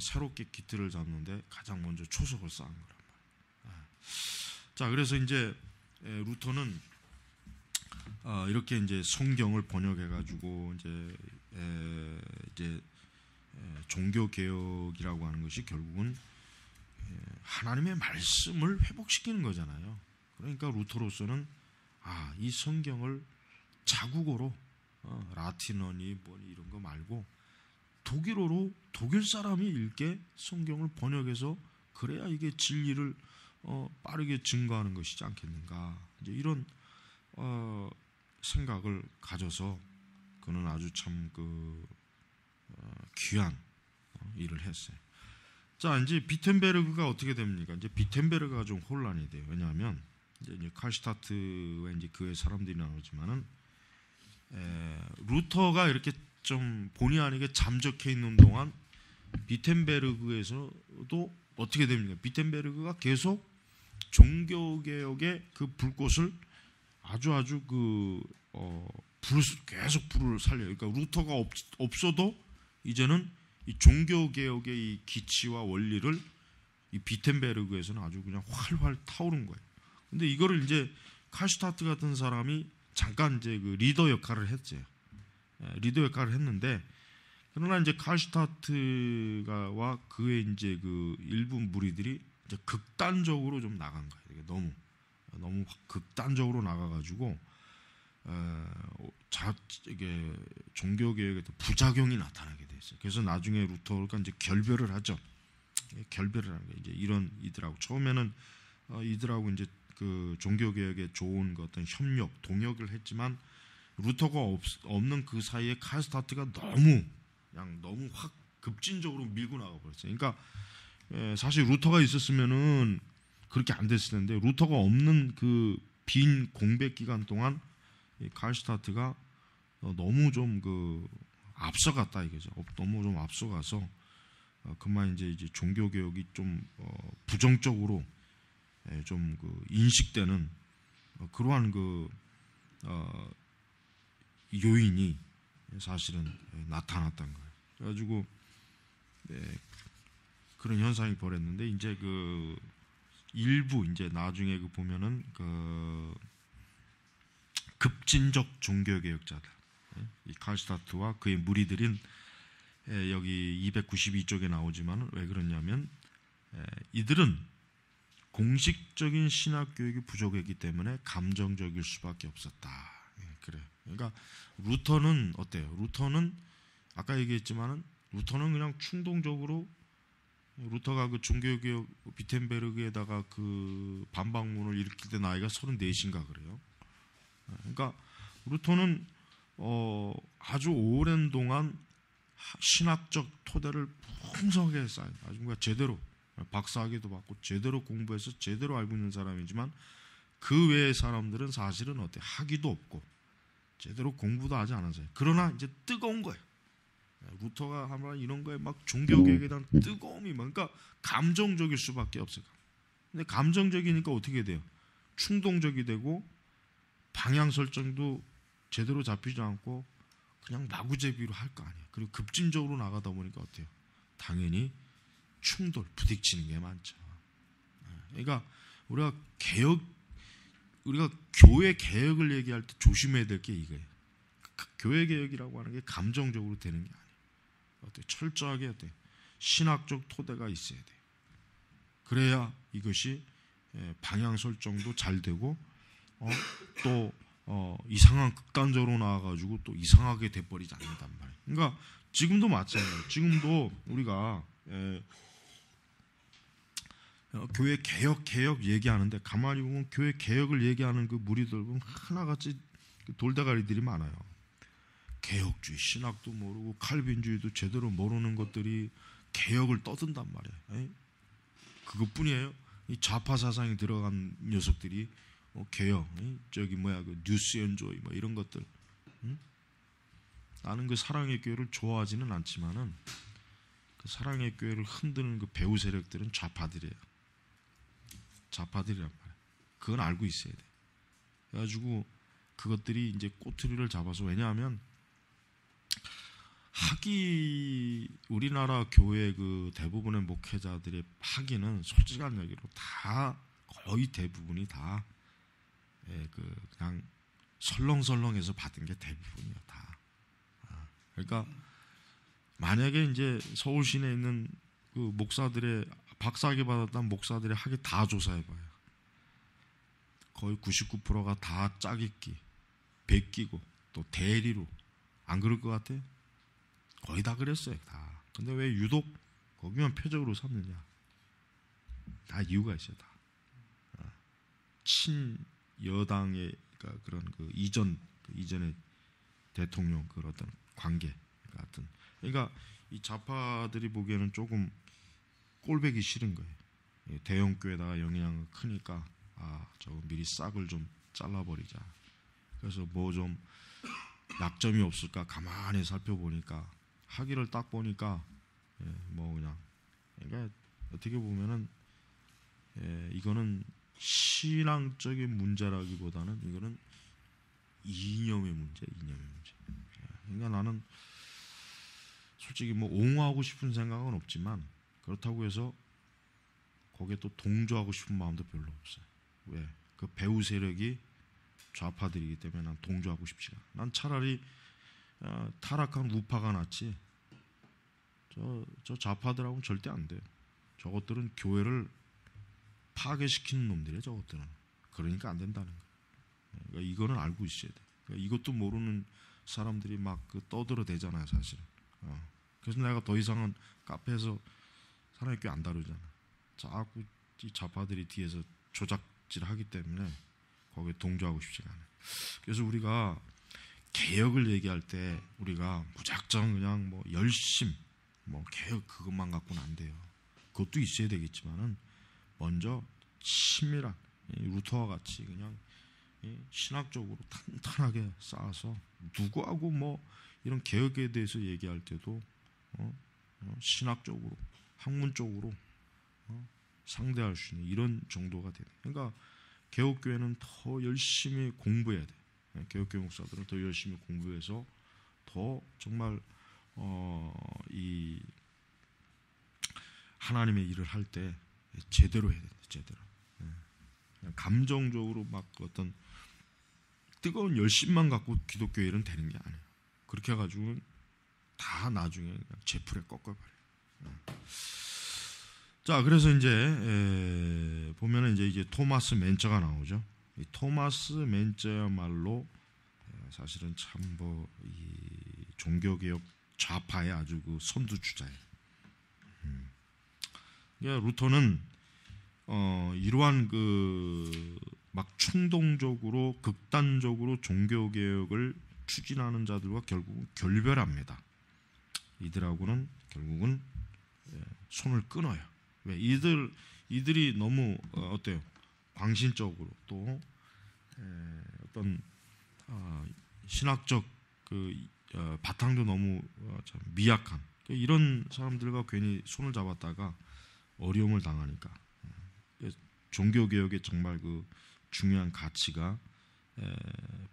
새롭게 기틀을 잡는데 가장 먼저 초석을 쌓은 거란 말이에요. 자, 그래서 이제 루터는 이렇게 이제 성경을 번역해 가지고 이제 종교 개혁이라고 하는 것이 결국은 하나님의 말씀을 회복시키는 거잖아요. 그러니까 루터로서는 이 성경을 자국어로 라틴어니 뭐니 이런 거 말고 독일어로 독일 사람이 읽게 성경을 번역해서 그래야 이게 진리를 빠르게 증거하는 것이지 않겠는가, 이제 이런 생각을 가져서 그는 아주 참 귀한 일을 했어요. 자, 이제 비텐베르그가 어떻게 됩니까? 이제 비텐베르그가 좀 혼란이 돼요. 왜냐하면 이제 칼슈타트와 이제 그의 사람들이 나오지만은 루터가 이렇게 좀 본의 아니게 잠적해 있는 동안 비텐베르그에서도 어떻게 됩니까? 비텐베르그가 계속 종교개혁의 그 불꽃을 아주 불을 계속 불을 살려요. 그러니까 루터가 없어도 이제는 이 종교 개혁의 이 기치와 원리를 이 비텐베르그에서는 아주 그냥 활활 타오른 거예요. 근데 이거를 이제 칼슈타트 같은 사람이 잠깐 이제 그 리더 역할을 했죠. 리더 역할을 했는데, 그러나 이제 칼슈타트가와 그의 이제 그 일부 무리들이 이제 극단적으로 좀 나간 거예요. 너무 극단적으로 나가가지고 이게 종교 개혁에 부작용이 나타나게 됐어요. 그래서 나중에 루터가 이제 결별을 하죠. 결별을 하는 게 이제 이런 이들하고 처음에는 이들하고 이제 그 종교 개혁에 좋은 그 어떤 협력, 동역을 했지만 루터가 없는 그 사이에 칼슈타트가 너무 확 급진적으로 밀고 나가 버렸어요. 그러니까 사실 루터가 있었으면은 그렇게 안 됐을 텐데 루터가 없는 그 빈 공백 기간 동안 칼슈타트가 너무 좀 그 앞서갔다 이거죠. 너무 좀 앞서가서 그만 이제 종교 개혁이 좀 부정적으로 좀 그 인식되는 그러한 그 요인이 사실은 나타났던 거예요. 그래가지고 그런 현상이 벌였는데 이제 그 일부 이제 나중에 그 보면은 그 급진적 종교 개혁자들, 이 칼슈타트와 그의 무리들인 여기 292쪽에 나오지만 왜 그러냐면 이들은 공식적인 신학 교육이 부족했기 때문에 감정적일 수밖에 없었다. 그래. 그러니까 루터는 어때요? 루터는 아까 얘기했지만은 루터는 그냥 충동적으로 루터가 그 종교개혁 비텐베르그에다가 그 반박문을 일으킬 때 나이가 34인가 그래요. 그러니까 루터는 아주 오랜 동안 신학적 토대를 풍성하게 쌓인 아주 뭔가 제대로 박사학위도 받고 제대로 공부해서 제대로 알고 있는 사람이지만 그 외의 사람들은 사실은 학위도 없고 제대로 공부도 하지 않았어요. 그러나 이제 뜨거운 거예요. 루터가 하면 이런 거에 막 종교개혁에 대한 뜨거움이 그러니까 감정적일 수밖에 없어요. 근데 감정적이니까 어떻게 돼요? 충동적이 되고 방향 설정도 제대로 잡히지 않고 그냥 마구제비로 할 거 아니에요. 그리고 급진적으로 나가다 보니까 어때요? 당연히 충돌, 부딪히는 게 많죠. 그러니까 우리가 교회 개혁을 얘기할 때 조심해야 될 게 이거예요. 교회 개혁이라고 하는 게 감정적으로 되는 게 아니에요. 철저하게 신학적 토대가 있어야 돼요. 그래야 이것이 방향 설정도 잘 되고 또 이상한 극단적으로 나와가지고 또 이상하게 돼버리지 않는단 말이에요. 그러니까 지금도 마찬가지예요. 지금도 우리가 교회 개혁 얘기하는데 가만히 보면 교회 개혁을 얘기하는 그 무리들 보면 하나같이 돌대가리들이 많아요. 개혁주의 신학도 모르고 칼빈주의도 제대로 모르는 것들이 개혁을 떠든단 말이에요. 그것뿐이에요. 이 좌파 사상이 들어간 녀석들이 개혁, 그 뉴스연조이 이런 것들. 나는 그 사랑의 교회를 좋아하지는 않지만은 그 사랑의 교회를 흔드는 그 배후 세력들은 좌파들이에요. 좌파들이란 말이에요. 그건 알고 있어야 돼. 그래가지고 그것들이 이제 꼬투리를 잡아서 왜냐하면 우리나라 교회 그 대부분의 목회자들의 학위는 솔직한 얘기로 다 거의 대부분이 다 그냥 설렁설렁해서 받은 게 대부분이야 다. 그러니까 만약에 이제 서울 시내에 있는 그 목사들의 박사학위 받았던 목사들의 학위 다 조사해봐요. 거의 99%가 다 짝짓기, 베끼고 또 대리로 안 그럴 것 같아요? 거의 다 그랬어요 다. 근데 왜 유독 거기만 표적으로 삼느냐? 다 이유가 있어요 다. 친여당의 그런 그 이전의 대통령 그런 어떤 관계 같은. 그러니까 이 좌파들이 보기에는 조금 꼴배기 싫은 거예요. 대형 교회다가 영향이 크니까 저거 미리 싹을 좀 잘라버리자. 그래서 뭐 좀 약점이 없을까 가만히 살펴보니까 학위를 딱 보니까 그냥 그러니까 어떻게 보면은 이거는 신앙적인 문제라기보다는 이거는 이념의 문제. 그러니까 나는 솔직히 뭐 옹호하고 싶은 생각은 없지만 그렇다고 해서 거기에 또 동조하고 싶은 마음도 별로 없어요. 왜? 그 배후 세력이 좌파들이기 때문에 난 동조하고 싶지가 않아. 난 차라리 타락한 우파가 낫지. 저 좌파들하고는 절대 안 돼요. 저것들은 교회를 파괴시키는 놈들이에요. 저것들은. 그러니까 안 된다는 거예요. 그러니까 이거는 알고 있어야 돼. 그러니까 이것도 모르는 사람들이 막 떠들어대잖아요, 사실은. 그래서 내가 더 이상은 카페에서 사람의 교회 안 다루잖아. 자꾸 이 좌파들이 뒤에서 조작질하기 때문에 거기에 동조하고 싶지가 않아요. 그래서 우리가 개혁을 얘기할 때 우리가 무작정 그냥 뭐 열심, 뭐 개혁 그것만 갖고는 안 돼요. 그것도 있어야 되겠지만은 먼저 치밀한 루터와 같이 그냥 신학적으로 탄탄하게 쌓아서 누구하고 뭐 이런 개혁에 대해서 얘기할 때도 신학적으로 학문적으로 상대할 수 있는 이런 정도가 돼요. 그러니까 개혁교회는 더 열심히 공부해야 돼. 개혁교회 목사들은 더 열심히 공부해서 더 정말 이 하나님의 일을 할 때 제대로 해야 돼. 제대로. 감정적으로 막 어떤 뜨거운 열심만 갖고 기독교 일은 되는 게 아니에요. 그렇게 해가지고는 다 나중에 그냥 제풀에 꺾어버려요. 자, 그래서 이제 보면은 이제 토마스 맨처가 나오죠. 이 토마스 맨처야말로 사실은 참 뭐 이 종교개혁 좌파의 아주 그 선두주자예요. 그러니까 루터는 이러한 그 막 충동적으로 극단적으로 종교개혁을 추진하는 자들과 결국은 결별합니다. 이들하고는 결국은 손을 끊어요. 왜? 이들이 너무 어때요? 광신적으로 또 어떤 신학적 그 바탕도 너무 참 미약한 이런 사람들과 괜히 손을 잡았다가 어려움을 당하니까 종교개혁의 정말 그 중요한 가치가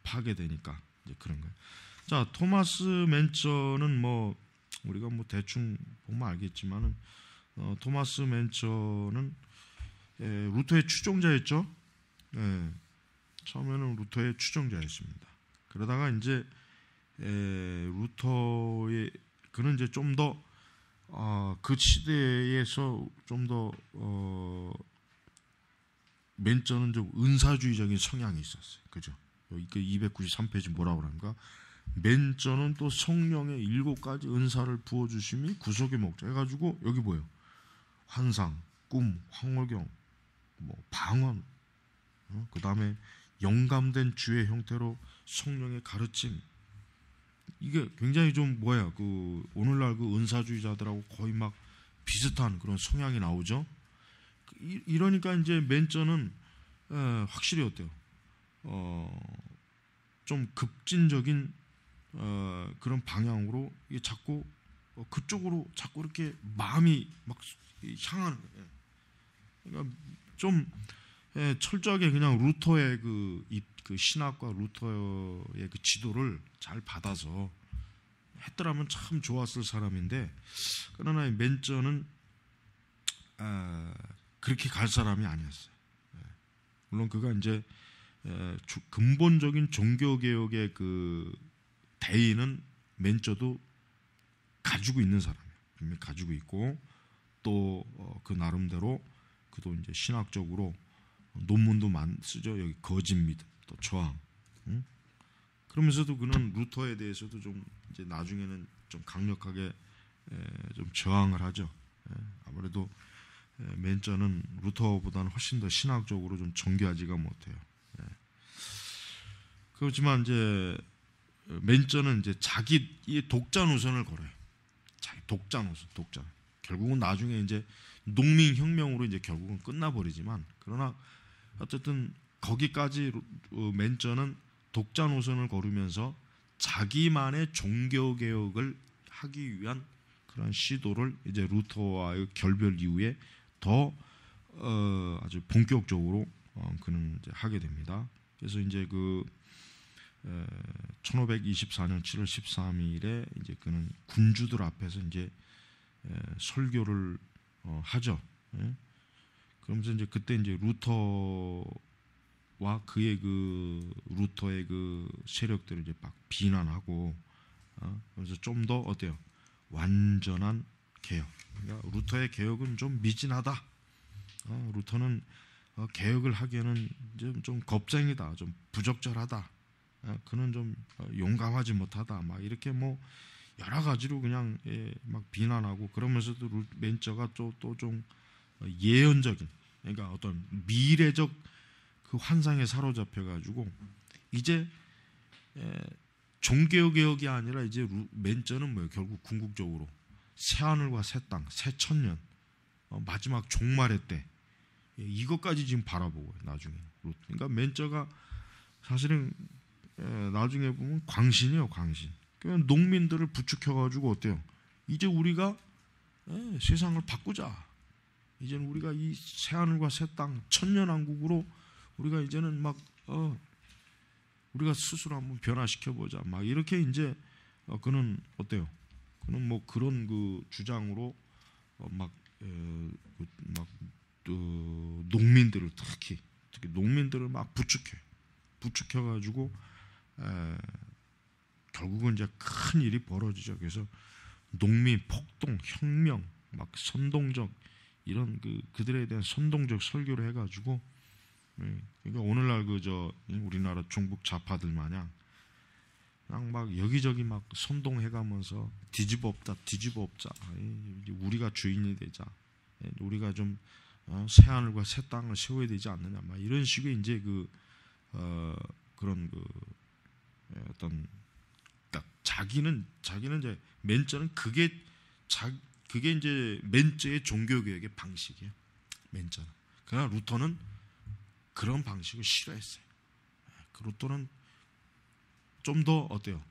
파괴되니까 이제 그런 거예요. 자, 토마스 맨처는 뭐 우리가 뭐 대충 보면 알겠지만은 토마스 맨처는 루터의 추종자였죠. 처음에는 루터의 추종자였습니다. 그러다가 이제 루터의 그는 이제 좀 더 그 시대에서 좀 더 맨처는 좀 은사주의적인 성향이 있었어요. 그죠? 여기 293페이지 뭐라고 합니까? 맨처는 또 성령의 7가지 은사를 부어주심이 구속의 목적 해가지고 여기 뭐예요? 환상, 꿈, 황홀경, 뭐 방언, 그 다음에 영감된 주의 형태로 성령의 가르침. 이게 굉장히 좀 뭐야? 그 오늘날 그 은사주의자들하고 거의 막 비슷한 그런 성향이 나오죠. 이러니까 이제 맨처는 확실히 어때요? 좀 급진적인 그런 방향으로 이게 자꾸 그쪽으로 자꾸 이렇게 마음이 막 향하는 거예요. 그러니까 좀 철저하게 그냥 루터의 그 신학과 루터의 그 지도를 잘 받아서 했더라면 참 좋았을 사람인데, 그러나 맨처는 그렇게 갈 사람이 아니었어요. 물론 그가 이제 근본적인 종교개혁의 그 대의는 맨처도 가지고 있는 사람이에요. 분명히 가지고 있고 또 그 나름대로 그도 이제 신학적으로 논문도 쓰죠. 여기 거짓 믿음, 또 저항. 그러면서도 그는 루터에 대해서도 좀 이제 나중에는 좀 강력하게 좀 저항을 하죠. 아무래도 맨처는 루터보다는 훨씬 더 신학적으로 좀 정교하지가 못해요. 그렇지만 이제 맨처는 이제 자기의 독자 노선을 걸어요. 자기 독자 노선, 독자. 결국은 나중에 이제 농민혁명으로 이제 결국은 끝나버리지만, 그러나 어쨌든 거기까지 맨처는 독자 노선을 걸으면서 자기만의 종교개혁을 하기 위한 그런 시도를 이제 루터와의 결별 이후에 더 아주 본격적으로 그는 이제 하게 됩니다. 그래서 이제 그 1524년 7월 13일에 이제 그는 군주들 앞에서 이제 설교를 하죠. 예? 그러면서 이제 그때 이제 루터와 그의 그 루터의 그 세력들을 이제 막 비난하고, 그래서 좀 더 어때요? 완전한 개혁. 그러니까 루터의 개혁은 좀 미진하다. 루터는 개혁을 하기에는 좀 겁쟁이다, 좀 부적절하다. 그는 좀 용감하지 못하다. 막 이렇게 뭐 여러 가지로 그냥 막 비난하고, 그러면서도 멘저가 또 좀 예언적인, 그러니까 어떤 미래적 그 환상에 사로잡혀 가지고 이제 종교개혁이 아니라 이제 멘저는 뭐예요? 결국 궁극적으로 새 하늘과 새 땅, 새 천년, 마지막 종말의 때, 이것까지 지금 바라보고 나중에. 그러니까 멘저가 사실은 나중에 보면 광신이에요, 광신. 그러니까 농민들을 부추겨 가지고 어때요? 이제 우리가 세상을 바꾸자. 이제는 우리가 이 새 하늘과 새 땅, 천년왕국으로 우리가 이제는 막 우리가 스스로 한번 변화시켜 보자. 막 이렇게 이제 그는 어때요? 그는 뭐 그런 그 주장으로 농민들을 특히 농민들을 막 부추겨 가지고 결국은 이제 큰 일이 벌어지죠. 그래서 농민 폭동, 혁명, 막 선동적 이런 그들에 대한 선동적 설교를 해가지고, 그러니까 오늘날 우리나라 종북 좌파들 마냥 그냥 막 여기저기 막 선동해가면서 뒤집어 엎자. 우리가 주인이 되자. 우리가 좀 새 하늘과 새 땅을 세워야 되지 않느냐. 막 이런 식의 이제 그런 어떤 자기는 이제 멘저는 그게 이제 멘저의 종교개혁의 방식이에요. 멘저는. 그러나 루터는 그런 방식을 싫어했어요. 루터는 좀 더 어때요?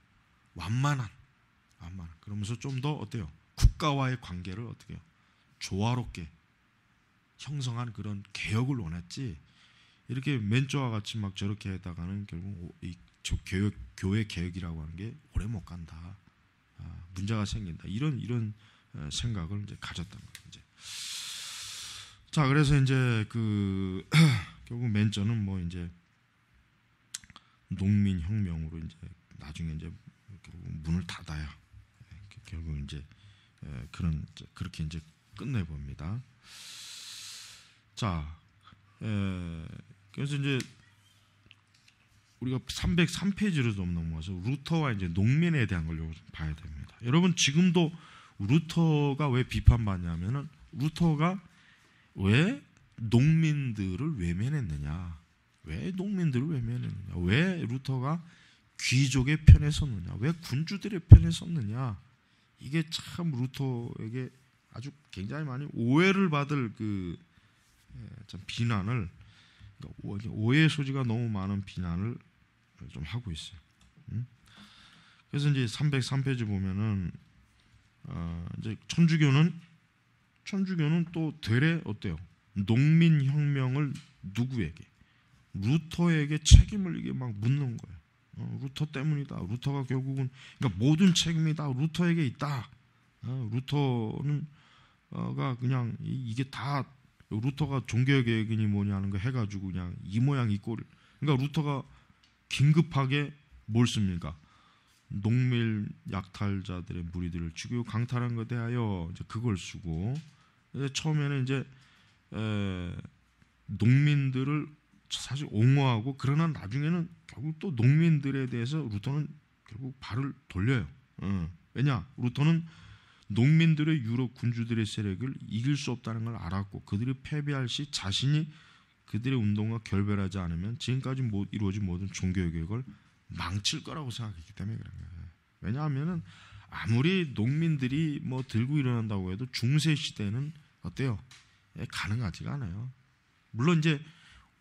완만한. 그러면서 좀 더 어때요? 국가와의 관계를 어떻게 해요? 조화롭게 형성한 그런 개혁을 원했지. 이렇게 멘저와 같이 막 저렇게 했다가는 결국 이 교회 개혁이라고 하는 게 오래 못 간다. 문제가 생긴다. 이런 생각을 이제 가졌던 거예요. 이제. 자, 그래서 이제 결국 멘저는 뭐 이제 농민 혁명으로 이제 나중에 이제 결국 문을 닫아야 결국 이제 그렇게 이제 끝내 봅니다. 자, 그래서 이제 우리가 303페이지로 좀 넘어가서 루터와 이제 농민에 대한 걸 좀 봐야 됩니다. 여러분, 지금도 루터가 왜 비판받냐면은 루터가 왜 농민들을 외면했느냐? 왜 루터가 귀족의 편에 섰느냐? 왜 군주들의 편에 섰느냐? 이게 참 루터에게 아주 굉장히 많이 오해를 받을 참 비난을, 오해의 소지가 너무 많은 비난을 좀 하고 있어요. 그래서 이제 303페이지 보면은 이제 천주교는 또 되레 어때요? 농민 혁명을 누구에게? 루터에게 책임을 이게 막 묻는 거예요. 루터 때문이다. 루터가 결국은 그러니까 모든 책임이 다 루터에게 있다. 루터는 가 그냥 이게 다 루터가 종교개혁이니 뭐냐는 거 해가지고 그냥 이 모양 이 꼴. 그러니까 루터가 긴급하게 뭘 씁니까? 농밀 약탈자들의 무리들을 죽이고 강탈한 것에 대하여 이제 그걸 쓰고, 처음에는 이제 농민들을 사실 옹호하고, 그러나 나중에는 결국 또 농민들에 대해서 루터는 결국 발을 돌려요. 왜냐? 루터는 농민들의 유럽 군주들의 세력을 이길 수 없다는 걸 알았고, 그들이 패배할 시 자신이 그들의 운동과 결별하지 않으면 지금까지 이루어진 모든 종교개혁을 망칠 거라고 생각했기 때문에 그런 거예요. 왜냐하면은 아무리 농민들이 뭐 들고 일어난다고 해도 중세 시대는 어때요? 가능하지가 않아요. 물론 이제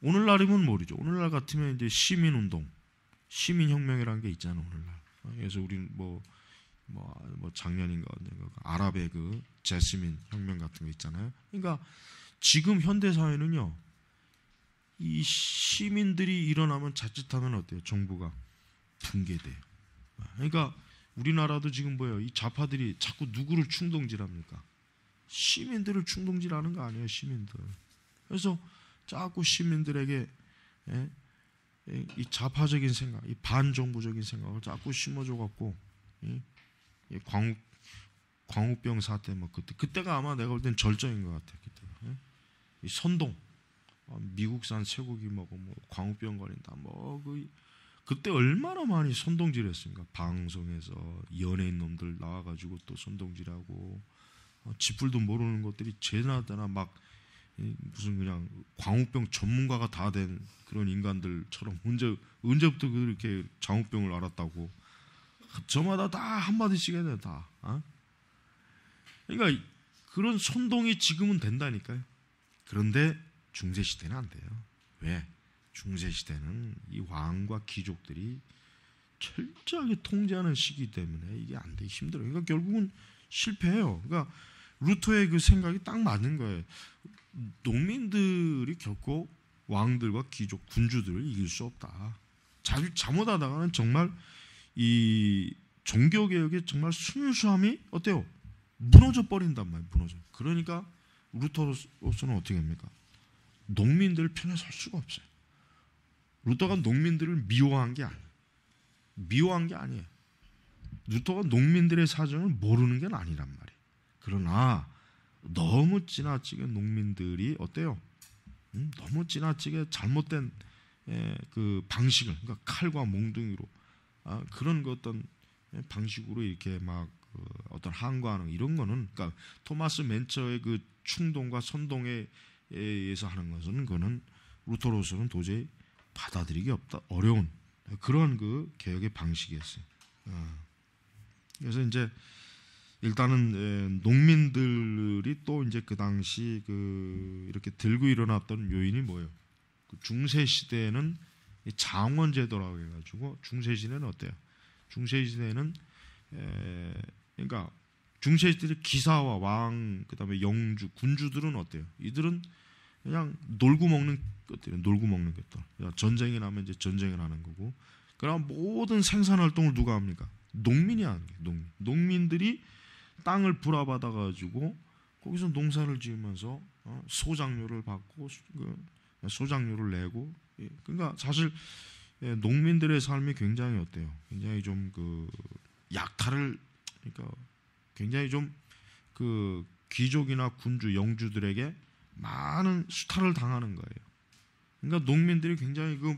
오늘날이면 모르죠. 오늘날 같으면 이제 시민운동, 시민혁명이라는 게 있잖아요. 오늘날. 그래서 우리 뭐 작년인가 아랍의 제스민 혁명 같은 거 있잖아요. 그러니까 지금 현대 사회는요, 이 시민들이 일어나면 자칫하면 어때요? 정부가 붕괴돼요. 그러니까 우리나라도 지금 뭐예요? 이 좌파들이 자꾸 누구를 충동질합니까? 시민들을 충동질하는 거 아니에요, 시민들. 그래서 자꾸 시민들에게 이 좌파적인 생각, 이 반정부적인 생각을 자꾸 심어줘 갖고 광우병 사태 뭐 그때가 아마 내가 볼 땐 절정인 것 같아요. 그때가. 이 선동, 미국산 쇠고기 먹어 뭐 광우병 걸린다 뭐 그때 얼마나 많이 선동질했습니까? 방송에서 연예인 놈들 나와가지고 또 선동질하고 지풀도 모르는 것들이 죄나다나 막 무슨 그냥 광우병 전문가가 다 된 그런 인간들처럼 언제부터 그렇게 광우병을 알았다고 저마다 다 한마디씩 해야 돼요. 다. 그러니까 그런 선동이 지금은 된다니까요. 그런데 중세시대는 안 돼요. 왜? 중세시대는 이 왕과 귀족들이 철저하게 통제하는 시기 때문에 이게 안 돼, 힘들어요. 그러니까 결국은 실패해요. 그러니까 루터의 그 생각이 딱 맞는 거예요. 농민들이 결코 왕들과 귀족, 군주들을 이길 수 없다. 잘못하다가는 정말 이 종교개혁의 정말 순수함이 어때요? 무너져 버린단 말이에요. 무너져. 그러니까 루터로서는 어떻게 합니까? 농민들 편에 설 수가 없어요. 루터가 농민들을 미워한 게 아니에요. 미워한 게 아니에요. 루터가 농민들의 사정을 모르는 게 아니란 말이에요. 그러나 너무 지나치게 농민들이 어때요? 너무 지나치게 잘못된 그 방식을, 그러니까 칼과 몽둥이로 그런 그 어떤 방식으로 이렇게 막 어떤 항거하는 이런 거는, 그러니까 토마스 맨처의 그 충동과 선동에 의해서 하는 것은 그거는 루터로서는 도저히 받아들이기 어려운 그런 그 개혁의 방식이었어요. 그래서 이제 일단은 농민들이 또 이제 그 당시 그 이렇게 들고 일어났던 요인이 뭐예요? 그 중세 시대에는 장원 제도라고 해가지고 중세 시대는 어때요? 중세 시대는 그러니까 중세 시대 기사와 왕 그다음에 영주 군주들은 어때요? 이들은 그냥 놀고 먹는 것들이에요. 놀고 먹는 것들. 전쟁이 나면 이제 전쟁을 하는 거고. 그럼 모든 생산 활동을 누가 합니까? 농민이 하는 거예요. 농민들이 땅을 불화받아 가지고 거기서 농사를 지으면서 소장료를 받고 소장료를 내고. 그러니까 사실 농민들의 삶이 굉장히 어때요? 굉장히 좀 그 약탈을, 그러니까 굉장히 좀 그 귀족이나 군주, 영주들에게 많은 수탈을 당하는 거예요. 그러니까 농민들이 굉장히 그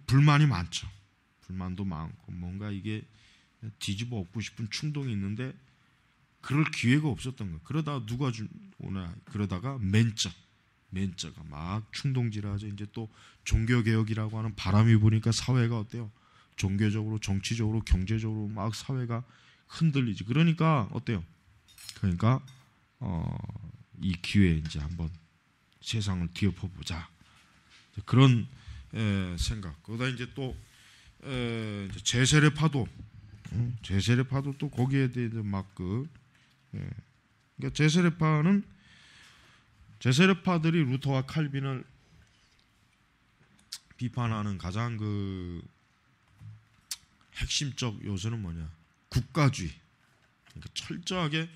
불만이 많죠. 불만도 많고 뭔가 이게 뒤집어 엎고 싶은 충동이 있는데 그럴 기회가 없었던 거예요. 그러다가 누가 오나, 그러다가 맨처가 막 충동질하죠. 이제 또 종교개혁이라고 하는 바람이 부니까 사회가 어때요? 종교적으로, 정치적으로, 경제적으로 막 사회가 흔들리지. 그러니까 어때요? 그러니까 이 기회에 이제 한번 세상을 뒤엎어보자. 그런 생각. 그러다 이제 또 제세례 파도 또 거기에 대해서 막 그러니까 제세례파들이 루터와 칼빈을 비판하는 가장 그 핵심적 요소는 뭐냐? 국가주의. 그러니까 철저하게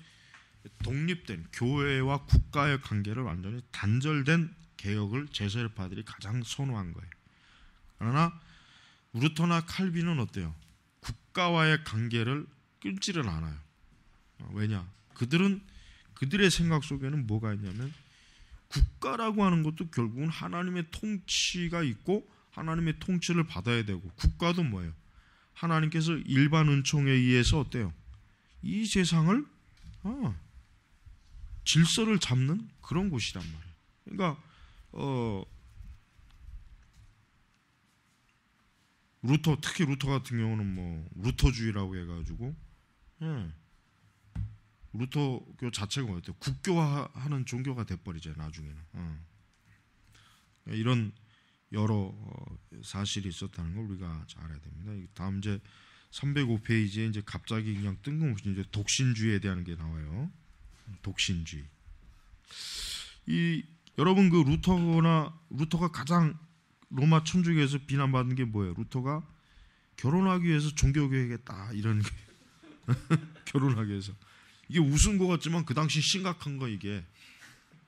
독립된 교회와 국가의 관계를 완전히 단절된 개혁을 제세례파들이 가장 선호한 거예요. 그러나 루터나 칼빈은 어때요? 국가와의 관계를 끊지를 않아요. 왜냐? 그들의 생각 속에는 뭐가 있냐면 국가라고 하는 것도 결국은 하나님의 통치가 있고 하나님의 통치를 받아야 되고, 국가도 뭐예요? 하나님께서 일반 은총에 의해서 어때요? 이 세상을 질서를 잡는 그런 곳이란 말이에요. 그러니까 특히 루터 같은 경우는 뭐 루터주의라고 해가지고 루터교 자체가 뭐였대요? 국교화하는 종교가 돼버리죠 나중에는. 이런 여러 사실이 있었다는 걸 우리가 잘 알아야 됩니다. 다음 이제 305페이지에 이제 갑자기 그냥 뜬금없이 이제 독신주의에 대한 게 나와요. 독신주의. 여러분 그 루터가 가장 로마 천주교에서 비난받은 게 뭐예요? 루터가 결혼하기 위해서 종교교육했다 이런 결혼하기 위해서. 이게 웃은 것 같지만 그 당시 심각한 거 이게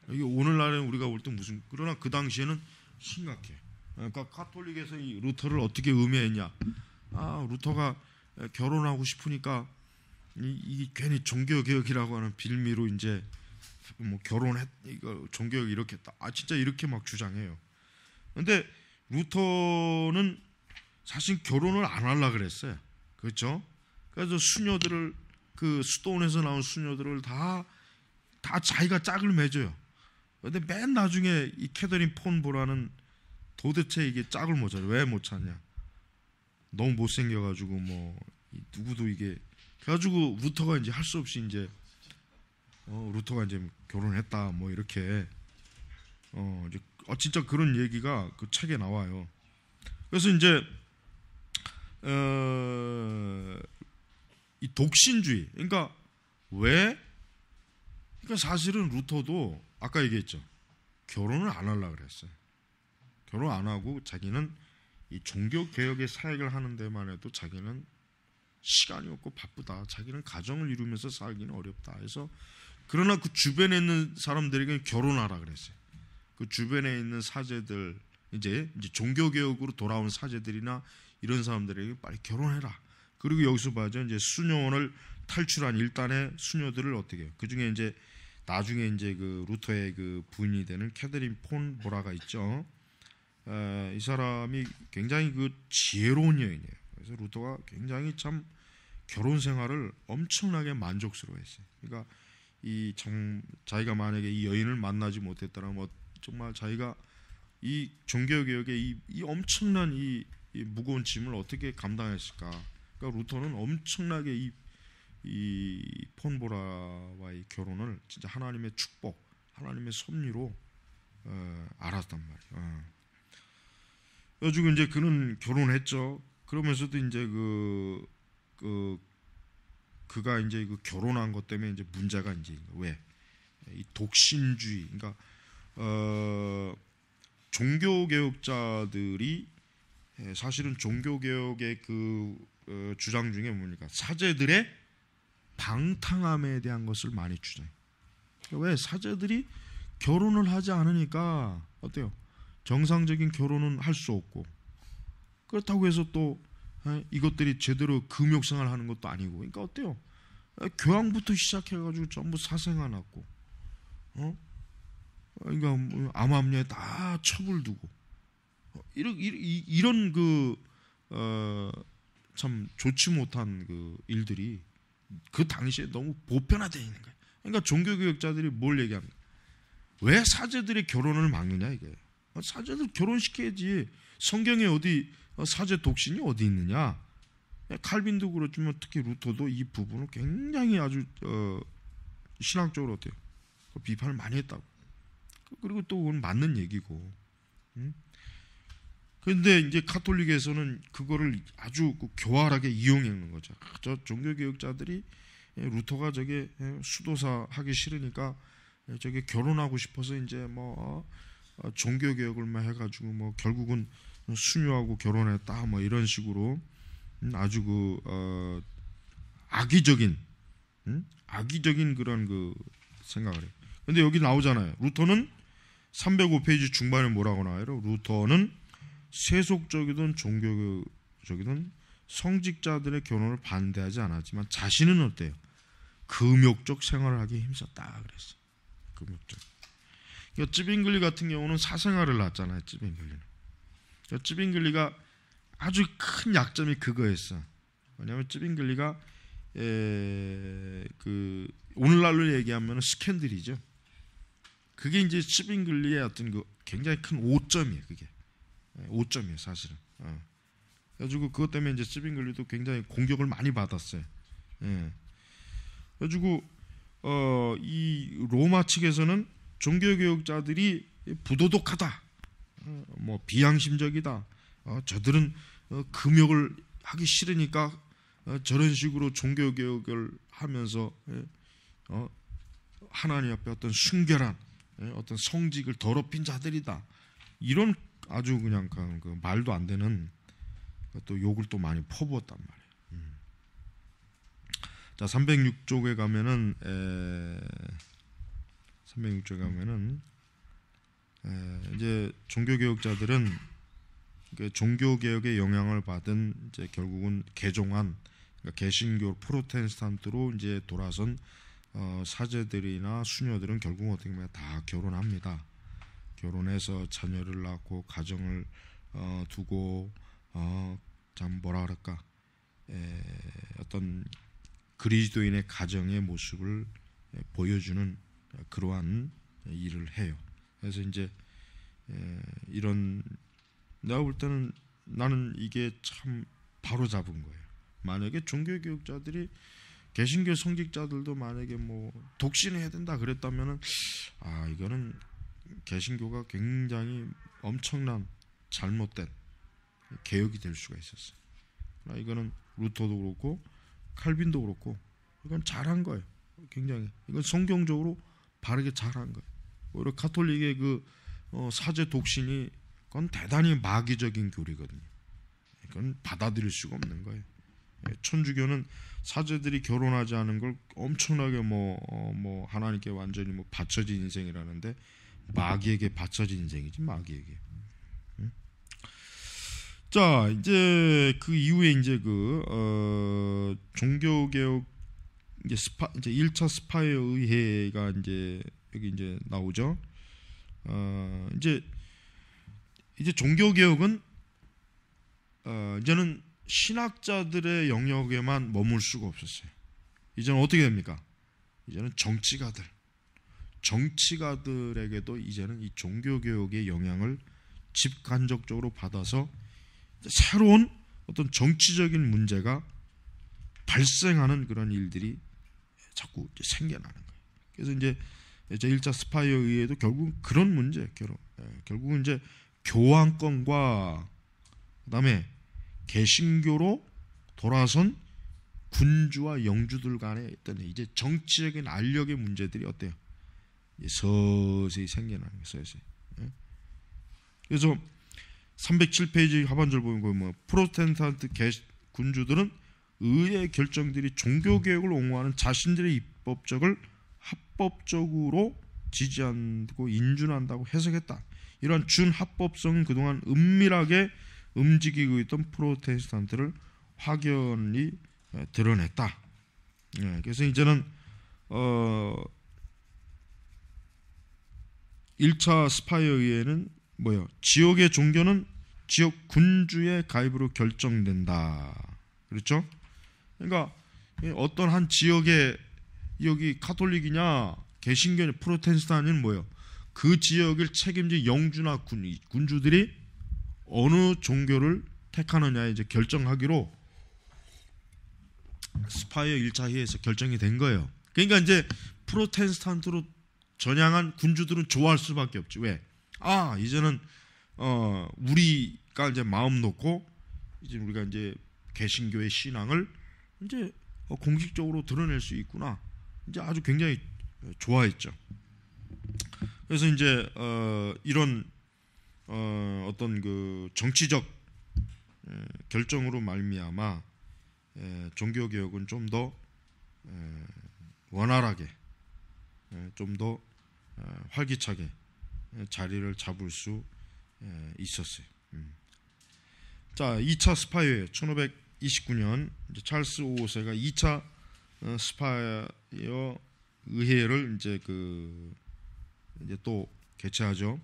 오늘날에는 우리가 볼 때 무슨, 그러나 그 당시에는 심각해. 그러니까 가톨릭에서 이 루터를 어떻게 음해했냐. 루터가 결혼하고 싶으니까 이 괜히 종교개혁이라고 하는 빌미로 이제 뭐 결혼했, 이거 종교개혁 이렇게 했다. 진짜 이렇게 막 주장해요. 근데 루터는 사실 결혼을 안 하려고 그랬어요. 그렇죠? 그래서 수녀들을, 그 수도원에서 나온 수녀들을 다 자기가 짝을 맺어요. 근데 맨 나중에 이 캐더린 폰보라는 도대체 이게 짝을 못 찾아요. 왜 못 찾냐? 너무 못생겨가지고 뭐 누구도 이게, 그래가지고 루터가 이제 할 수 없이 이제 루터가 이제 결혼했다 뭐 이렇게 이제 진짜 그런 얘기가 그 책에 나와요. 그래서 이제 이 독신주의, 그러니까 왜? 그러니까 사실은 루터도 아까 얘기했죠. 결혼을 안 하려고 그랬어요. 결혼 안 하고 자기는 이 종교 개혁의 사역을 하는 데만 해도 자기는 시간이 없고 바쁘다. 자기는 가정을 이루면서 살기는 어렵다. 그래서 그러나 그 주변에 있는 사람들에게 결혼하라 그랬어요. 그 주변에 있는 사제들, 이제 종교 개혁으로 돌아온 사제들이나 이런 사람들에게 빨리 결혼해라. 그리고 여기서 봐죠. 이제 수녀원을 탈출한 일단의 수녀들을 어떻게 해요? 그 중에 이제 나중에 이제 그 루터의 그 부인이 되는 캐더린 폰 보라가 있죠. 이 사람이 굉장히 그 지혜로운 여인이에요. 그래서 루터가 굉장히 참 결혼 생활을 엄청나게 만족스러워했어요. 그러니까 자기가 만약에 이 여인을 만나지 못했다면 정말 자기가 이 종교 개혁의 이 엄청난 이 무거운 짐을 어떻게 감당했을까? 그러니까 루터는 엄청나게 이 폰보라와의 결혼을 진짜 하나님의 축복, 하나님의 섭리로 알았단 말이에요. 그래가지고 이제 그는 결혼했죠. 그러면서도 이제 그가 이제 그 결혼한 것 때문에 이제 문제가 이제 왜? 이 독신주의, 그러니까 종교 개혁자들이 사실은 종교 개혁의 그 주장 중에 뭡니까? 사제들의 방탕함에 대한 것을 많이 주장해요. 왜? 사제들이 결혼을 하지 않으니까 어때요? 정상적인 결혼은 할 수 없고, 그렇다고 해서 또 이것들이 제대로 금욕생활 하는 것도 아니고, 그러니까 어때요? 교황부터 시작해가지고 전부 사생아 낳고, 그러니까 암암리에 다 첩을 두고, 이런 참 좋지 못한 그 일들이 그 당시에 너무 보편화되어 있는 거예요. 그러니까 종교개혁자들이 뭘 얘기합니까? 왜 사제들의 결혼을 막느냐 이거예요. 사제들 결혼시켜야지. 성경에 어디 사제 독신이 어디 있느냐? 칼빈도 그렇지만 특히 루터도 이 부분을 굉장히 아주 신학적으로 어때요? 비판을 많이 했다고. 그리고 또 그건 맞는 얘기고. 그런데 이제 가톨릭에서는 그거를 아주 교활하게 이용하는 거죠. 저 종교개혁자들이 루터가 저게 수도사 하기 싫으니까 저게 결혼하고 싶어서 이제 뭐 종교개혁을 막 해가지고 뭐 결국은 수녀하고 결혼했다 뭐 이런 식으로 아주 악의적인 그런 그 생각을 해요. 근데 여기 나오잖아요. 루터는 305페이지 중반에 뭐라고 나와요? 루터는 세속적이든 종교적이든 성직자들의 결혼을 반대하지 않았지만 자신은 어때요? 금욕적 생활을 하기에 힘썼다 그랬어요. 금욕적. 그러니까 찌빙글리 같은 경우는 사생활을 낳았잖아요. 찌빙글리는. 그러니까 찌빙글리가 아주 큰 약점이 그거였어. 왜냐하면 찌빙글리가 그 오늘날로 얘기하면 스캔들이죠. 그게 이제 찌빙글리의 어떤 그 굉장히 큰 오점이에요. 그게 오점이에요, 사실은. 그래가지고 그것 때문에 이제 찌빙글리도 굉장히 공격을 많이 받았어요. 그래가지고 이 로마 측에서는 종교개혁자들이 부도덕하다, 뭐 비양심적이다, 저들은 금욕을 하기 싫으니까 저런 식으로 종교개혁을 하면서 하나님 앞에 어떤 순결한 어떤 성직을 더럽힌 자들이다. 이런 아주 그냥 그 말도 안 되는 또 욕을 또 많이 퍼부었단 말이에요. 자, 306쪽에 가면은 306쪽에 가면은 이제 종교개혁자들은 종교개혁의 영향을 받은 이제 결국은 개종한 그러니까 개신교 프로테스탄트로 이제 돌아선 사제들이나 수녀들은 결국 어떻게 보면 다 결혼합니다. 결혼해서 자녀를 낳고 가정을 두고 참 뭐라 그럴까 어떤 그리스도인의 가정의 모습을 보여주는 그러한 일을 해요. 그래서 이제 이런 내가 볼 때는 나는 이게 참 바로 잡은 거예요. 만약에 종교개혁자들이 개신교 성직자들도 만약에 뭐 독신해야 된다 그랬다면은 이거는 개신교가 굉장히 엄청난 잘못된 개혁이 될 수가 있었어요. 이거는 루터도 그렇고 칼빈도 그렇고 이건 잘한 거예요. 굉장히 이건 성경적으로 바르게 잘한 거예요. 오히려 가톨릭의 그 사제 독신이 그건 대단히 마귀적인 교리거든요. 이건 받아들일 수가 없는 거예요. 천주교는 사제들이 결혼하지 않은 걸 엄청나게 뭐 하나님께 완전히 뭐 바쳐진 인생이라는데 마귀에게 바쳐진 인생이지 마귀에게. 자, 이제 그 이후에 이제 그 종교개혁 이제 이제 1차 스파이어 의회가 이제 여기 이제 나오죠. 이제 종교개혁은 이제는 신학자들의 영역에만 머물 수가 없었어요. 이제는 어떻게 됩니까? 이제는 정치가들에게도 이제는 이 종교개혁의 영향을 직간접적으로 받아서 새로운 어떤 정치적인 문제가 발생하는 그런 일들이 자꾸 생겨나는 거예요. 그래서 이제 1차 스파이어 의회도 결국 그런 문제, 결국은 이제 교황권과 그다음에 개신교로 돌아선 군주와 영주들 간의 어떤 이제 정치적인 알력의 문제들이 어때요? 서서히 생겨나는 거예요. 서서히. 그래서 307페이지 하반절 보면 프로테스탄트 군주들은 의회 결정들이 종교개혁을 옹호하는 자신들의 입법적을 합법적으로 지지하고 인준한다고 해석했다. 이러한 준합법성은 그동안 은밀하게 움직이고 있던 프로테스탄트를 확연히 드러냈다. 그래서 이제는 1차 스파이어 의회는 뭐예요? 지역의 종교는 지역 군주의 가입으로 결정된다. 그렇죠? 그러니까 어떤 한 지역에 여기 카톨릭이냐 개신교냐 프로테스탄트는 뭐예요? 그 지역을 책임질 영주나 군주들이 어느 종교를 택하느냐에 이제 결정하기로 스파이어 1차 회의에서 결정이 된 거예요. 그러니까 이제 프로테스탄트로 전향한 군주들은 좋아할 수밖에 없지. 왜? 이제는 우리가 이제 마음 놓고 이제 우리가 이제 개신교의 신앙을 이제 공식적으로 드러낼 수 있구나. 이제 아주 굉장히 좋아했죠. 그래서 이제 이런 어떤 그 정치적 결정으로 말미암아 종교 개혁은 좀 더 원활하게, 좀 더 활기차게 자리를 잡을 수 있었어요. 자, 2차 스파이어 1529년 찰스 5세가 2차 스파이어 의회를 이제 또 개최하죠.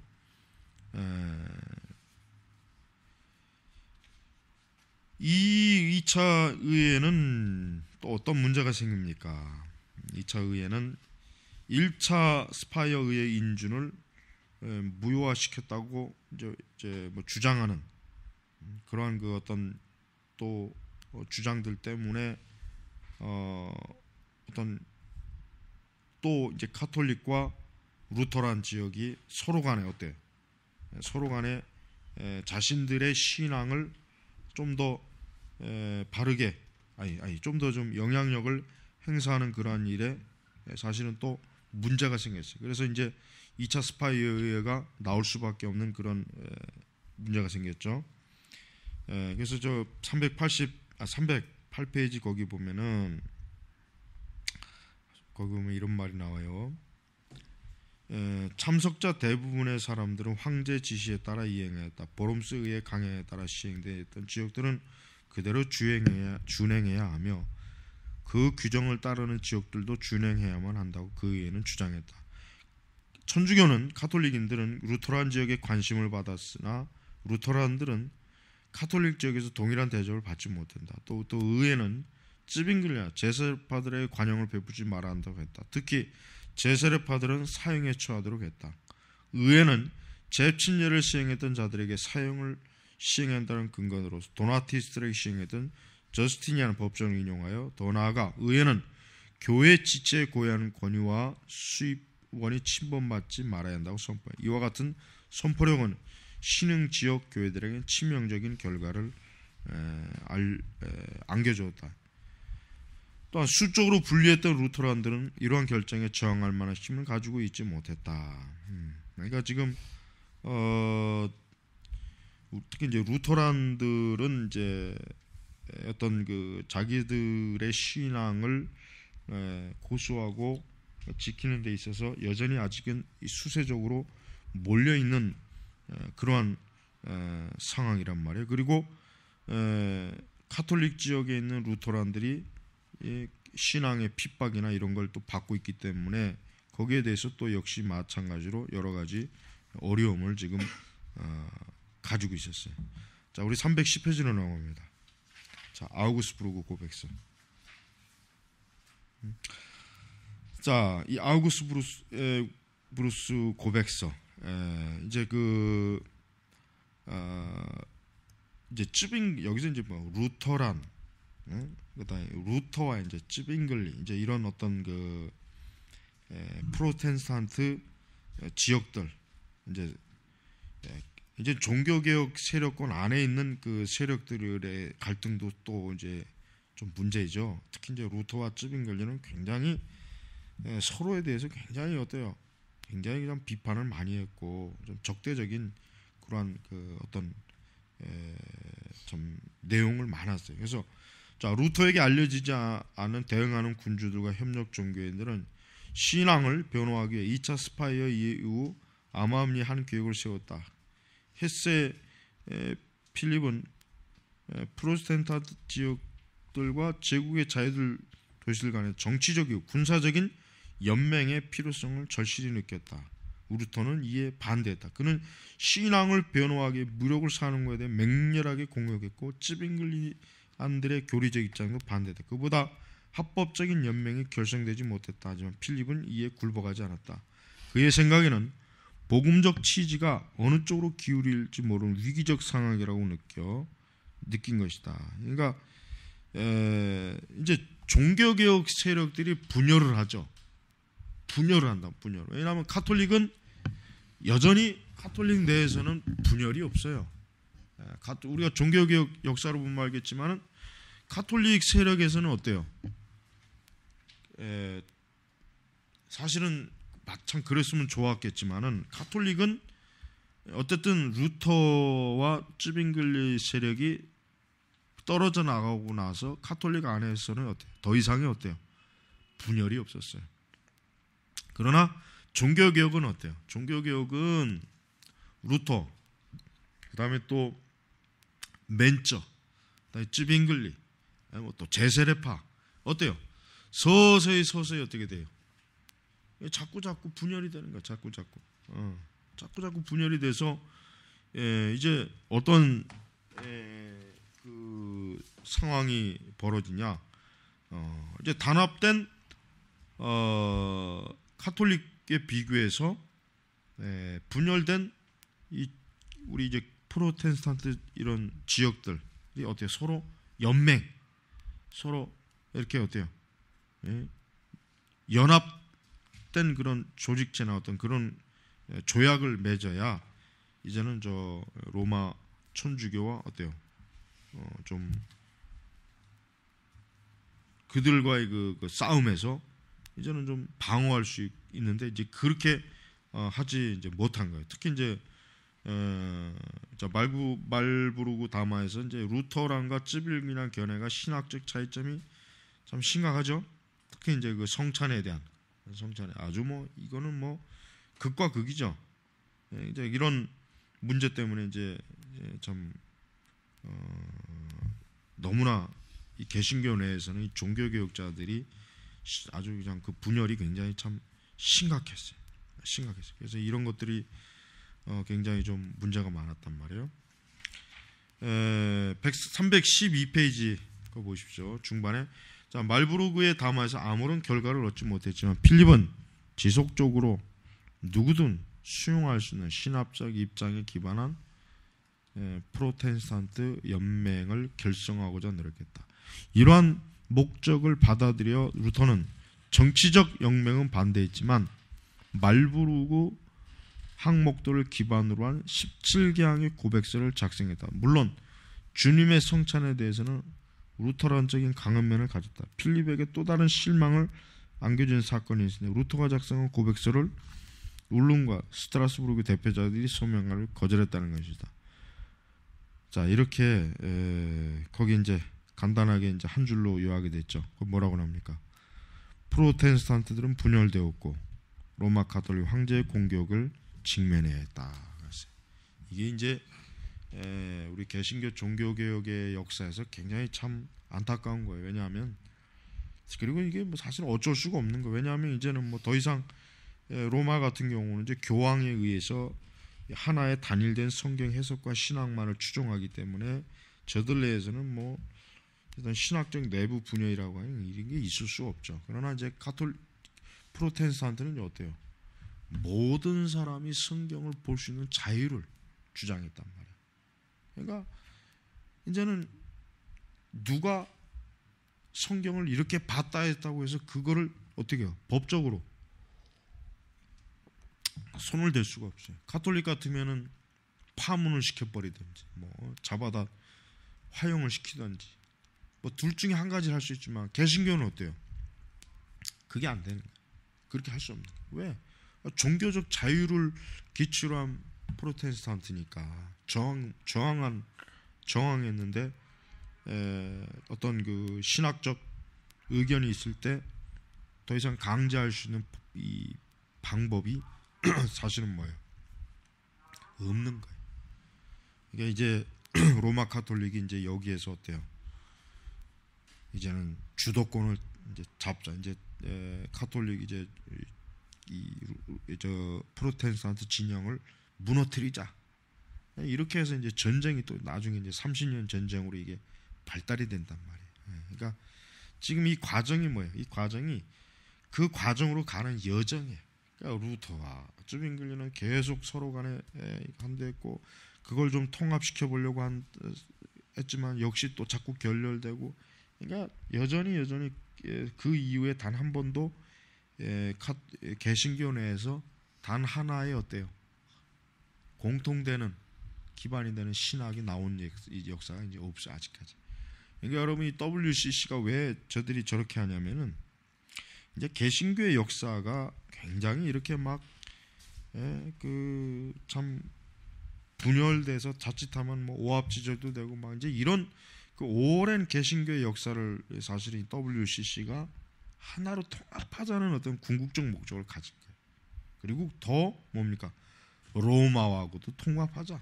이 2차 의회는 또 어떤 문제가 생깁니까? 2차 의회는 1차 스파이어 의회 인준을 무효화시켰다고 이제 뭐 주장하는 그러한 그 어떤 또 주장들 때문에 어떤 또 이제 카톨릭과 루터란 지역이 서로 간에 어때? 서로 간에 자신들의 신앙을 좀 더 바르게 좀 더 좀 영향력을 행사하는 그러한 일에 사실은 또 문제가 생겼어요. 그래서 이제 2차 스파이어 의회가 나올 수밖에 없는 그런 문제가 생겼죠. 그래서 저 308페이지 거기 보면은 거기 보면 이런 말이 나와요. 참석자 대부분의 사람들은 황제 지시에 따라 이행했다. 보롬스에 의해 강행에 따라 시행되었던 지역들은 그대로 준행해야 하며 그 규정을 따르는 지역들도 준행해야만 한다고 그 의회는 주장했다. 천주교는 가톨릭인들은 루터란 지역에 관심을 받았으나 루터란들은 가톨릭 지역에서 동일한 대접을 받지 못한다. 또 의회는 찌빙글랴 제세례파들의 관용을 베푸지 말아야 한다고 했다. 특히 제세례파들은 사형에 처하도록 했다. 의회는 재침례를 시행했던 자들에게 사형을 시행한다는 근거로서 도나티스트에게 시행했던 저스티니안 법정을 인용하여 더 나아가 의회는 교회 지체에 고유한 권유와 수입원이 침범받지 말아야 한다고 선포해. 이와 같은 선포력은 신흥 지역 교회들에게 치명적인 결과를 안겨주었다. 또한 수적으로 분리했던 루터란들은 이러한 결정에 저항할 만한 힘을 가지고 있지 못했다. 그러니까 지금 특히 이제 루터란들은 이제 어떤 그 자기들의 신앙을 고수하고 지키는 데 있어서 여전히 아직은 수세적으로 몰려 있는 그러한 상황이란 말이에요. 그리고 카톨릭 지역에 있는 루터란들이 신앙의 핍박이나 이런 걸 또 받고 있기 때문에 거기에 대해서 또 역시 마찬가지로 여러 가지 어려움을 지금 가지고 있었어요. 자, 우리 310페이지로 넘어갑니다. 자, 아우구스부르크 고백서. 자, 이 아우구스부르스 고백서 이제 이제 여기서 이제 뭐 루터란, 그다음에 루터와 이제 찌빙글리 이제 이런 어떤 그 프로테스탄트 지역들 이제 종교개혁 세력권 안에 있는 그 세력들의 갈등도 또 이제 좀 문제죠. 특히 이제 루터와 찌빙글리는 굉장히 서로에 대해서 굉장히 어때요? 굉장히 그냥 비판을 많이 했고 좀 적대적인 그러한 그 어떤 좀 내용을 많았어요. 그래서 자, 루터에게 알려지지 않은 대응하는 군주들과 협력 종교인들은 신앙을 변호하기 위해 2차 스파이어 이후 암암리한 계획을 세웠다. 헤세 필립은 프로테스탄트 지역들과 제국의 자유들 도시들 간의 정치적이고 군사적인 연맹의 필요성을 절실히 느꼈다. 루터는 이에 반대했다. 그는 신앙을 변호하기 위해 무력을 사는 것에 대해 맹렬하게 공격했고 찌빙글리안들의 교리적 입장도 반대했다. 그보다 합법적인 연맹이 결성되지 못했다. 하지만 필립은 이에 굴복하지 않았다. 그의 생각에는 복음적 취지가 어느 쪽으로 기울일지 모르는 위기적 상황이라고 느낀 것이다. 그러니까 이제 종교개혁 세력들이 분열을 하죠. 분열을 한다. 분열. 왜냐하면 카톨릭은 여전히 카톨릭 내에서는 분열이 없어요. 우리가 종교개혁 역사로 보면 알겠지만은 카톨릭 세력에서는 어때요? 사실은 마참 그랬으면 좋았겠지만은 카톨릭은 어쨌든 루터와 찌빙글리 세력이 떨어져 나가고 나서 카톨릭 안에서는 어때요? 더 이상의 어때요? 분열이 없었어요. 그러나 종교개혁은 어때요? 종교개혁은 루터, 그 다음에 또 멘처, 그다음에 찌빙글리, 또 제세례파 어때요? 서서히 어떻게 돼요? 자꾸 분열이 되는 거야. 자꾸 분열이 돼서 이제 어떤 그 상황이 벌어지냐? 이제 단합된 카톨릭에 비교해서 분열된 우리 이제 프로테스탄트 이런 지역들이 어때요? 서로 연맹, 서로 이렇게 어때요? 연합된 그런 조직체나 어떤 그런 조약을 맺어야 이제는 저 로마 천주교와 어때요? 좀 그들과의 그 싸움에서 이제는 좀 방어할 수 있는데 이제 그렇게 하지 이제 못한 거예요. 특히 이제 자, 말부르고 다마에서 이제 루터란과 쯔빌기란 견해가 신학적 차이점이 참 심각하죠. 특히 이제 그 성찬에 대한 성찬에 아주 뭐 이거는 뭐 극과 극이죠. 이제 이런 문제 때문에 이제 참 너무나 이 개신교 내에서는 이 종교개혁자들이 아주 그냥 그 분열이 굉장히 참 심각했어요. 그래서 이런 것들이 굉장히 좀 문제가 많았단 말이에요. 312페이지 거 보십시오. 중반에 자, 말부르그의 담화에서 아무런 결과를 얻지 못했지만 필립은 지속적으로 누구든 수용할 수 있는 신학적 입장에 기반한 프로테스탄트 연맹을 결성하고자 노력했다. 이러한 목적을 받아들여 루터는 정치적 영맹은 반대했지만 말부르그 항목들을 기반으로 한 17개항의 고백서를 작성했다. 물론 주님의 성찬에 대해서는 루터란적인 강한 면을 가졌다. 필립에게 또 다른 실망을 안겨준 사건이 있으니 루터가 작성한 고백서를 울룬과 스트라스부르크 대표자들이 소명을 거절했다는 것이다. 자, 이렇게 거기 이제 간단하게 이제 한 줄로 요약이 됐죠. 뭐라고 합니까? 프로테스탄트들은 분열되었고 로마 가톨릭 황제의 공격을 직면해야 했다. 이게 이제 우리 개신교 종교개혁의 역사에서 굉장히 참 안타까운 거예요. 왜냐하면 그리고 이게 뭐 사실 어쩔 수가 없는 거예요. 왜냐하면 이제는 뭐 더 이상 로마 같은 경우는 이제 교황에 의해서 하나의 단일된 성경 해석과 신학만을 추종하기 때문에 저들 내에서는 뭐 일단 신학적 내부 분열이라고 하는 이런 게 있을 수 없죠. 그러나 이제 프로테스탄트는 어때요? 모든 사람이 성경을 볼 수 있는 자유를 주장했단 말이에요. 그러니까 이제는 누가 성경을 이렇게 봤다 했다고 해서 그거를 어떻게 해요? 법적으로 손을 댈 수가 없어요. 가톨릭 같으면은 파문을 시켜버리든지 뭐 잡아다 화형을 시키든지 뭐 둘 중에 한 가지를 할 수 있지만 개신교는 어때요? 그게 안 되는 거예요. 그렇게 할 수 없는 거예요. 왜? 종교적 자유를 기초로 한 프로테스탄트니까 저항했는데 어떤 그 신학적 의견이 있을 때 더 이상 강제할 수 있는 이 방법이 사실은 뭐예요? 없는 거예요. 이게 이제 로마 가톨릭이 이제 여기에서 어때요? 이제는 주도권을 이제 잡자. 이제 가톨릭 이제 저 프로테스탄트 진영을 무너뜨리자. 이렇게 해서 이제 전쟁이 또 나중에 이제 30년 전쟁으로 이게 발달이 된단 말이에요. 그러니까 지금 이 과정이 뭐예요? 이 과정이 그 과정으로 가는 여정이에요. 그러니까 루터와 쯔빙글리는 계속 서로 간에 한대했고 그걸 좀 통합시켜 보려고 했지만 역시 또 자꾸 결렬되고 그러니까 여전히 그 이후에 단 한 번도 개신교 내에서 단 하나의 어때요? 공통되는 기반이 되는 신학이 나온 역사가 이제 없어 아직까지. 그러니까 여러분 이 WCC가 왜 저들이 저렇게 하냐면은 이제 개신교의 역사가 굉장히 이렇게 막 그 참 분열돼서 자칫하면 뭐 오합지졸도 되고 막 이제 이런 그 오랜 개신교의 역사를 사실 이 WCC가 하나로 통합하자는 어떤 궁극적 목적을 가진 거예요. 그리고 더 뭡니까? 로마하고도 통합하자.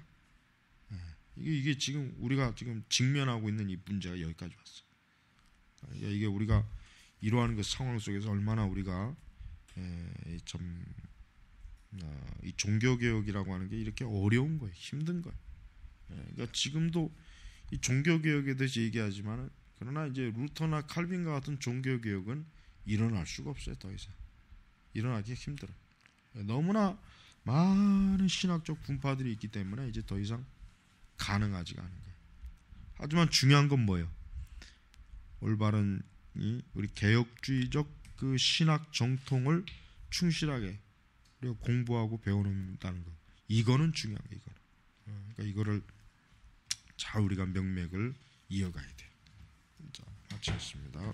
이게 지금 우리가 지금 직면하고 있는 이 문제가 여기까지 왔어요. 이게 우리가 이러한 그 상황 속에서 얼마나 우리가 참 이 종교개혁이라고 하는 게 이렇게 어려운 거예요. 힘든 거예요. 그러니까 지금도 이 종교개혁에 대해서 얘기하지만 그러나 이제 루터나 칼빈과 같은 종교개혁은 일어날 수가 없어요. 더 이상 일어나기 힘들어요. 너무나 많은 신학적 분파들이 있기 때문에 이제 더 이상 가능하지가 않은 거예요. 하지만 중요한 건 뭐예요? 올바른 우리 개혁주의적 그 신학 정통을 충실하게 우리가 공부하고 배워놓는다는 거. 이거는 중요한 거예요. 그러니까 이거를 잘 우리가 명맥을 이어가야 돼요. 자, 마치겠습니다.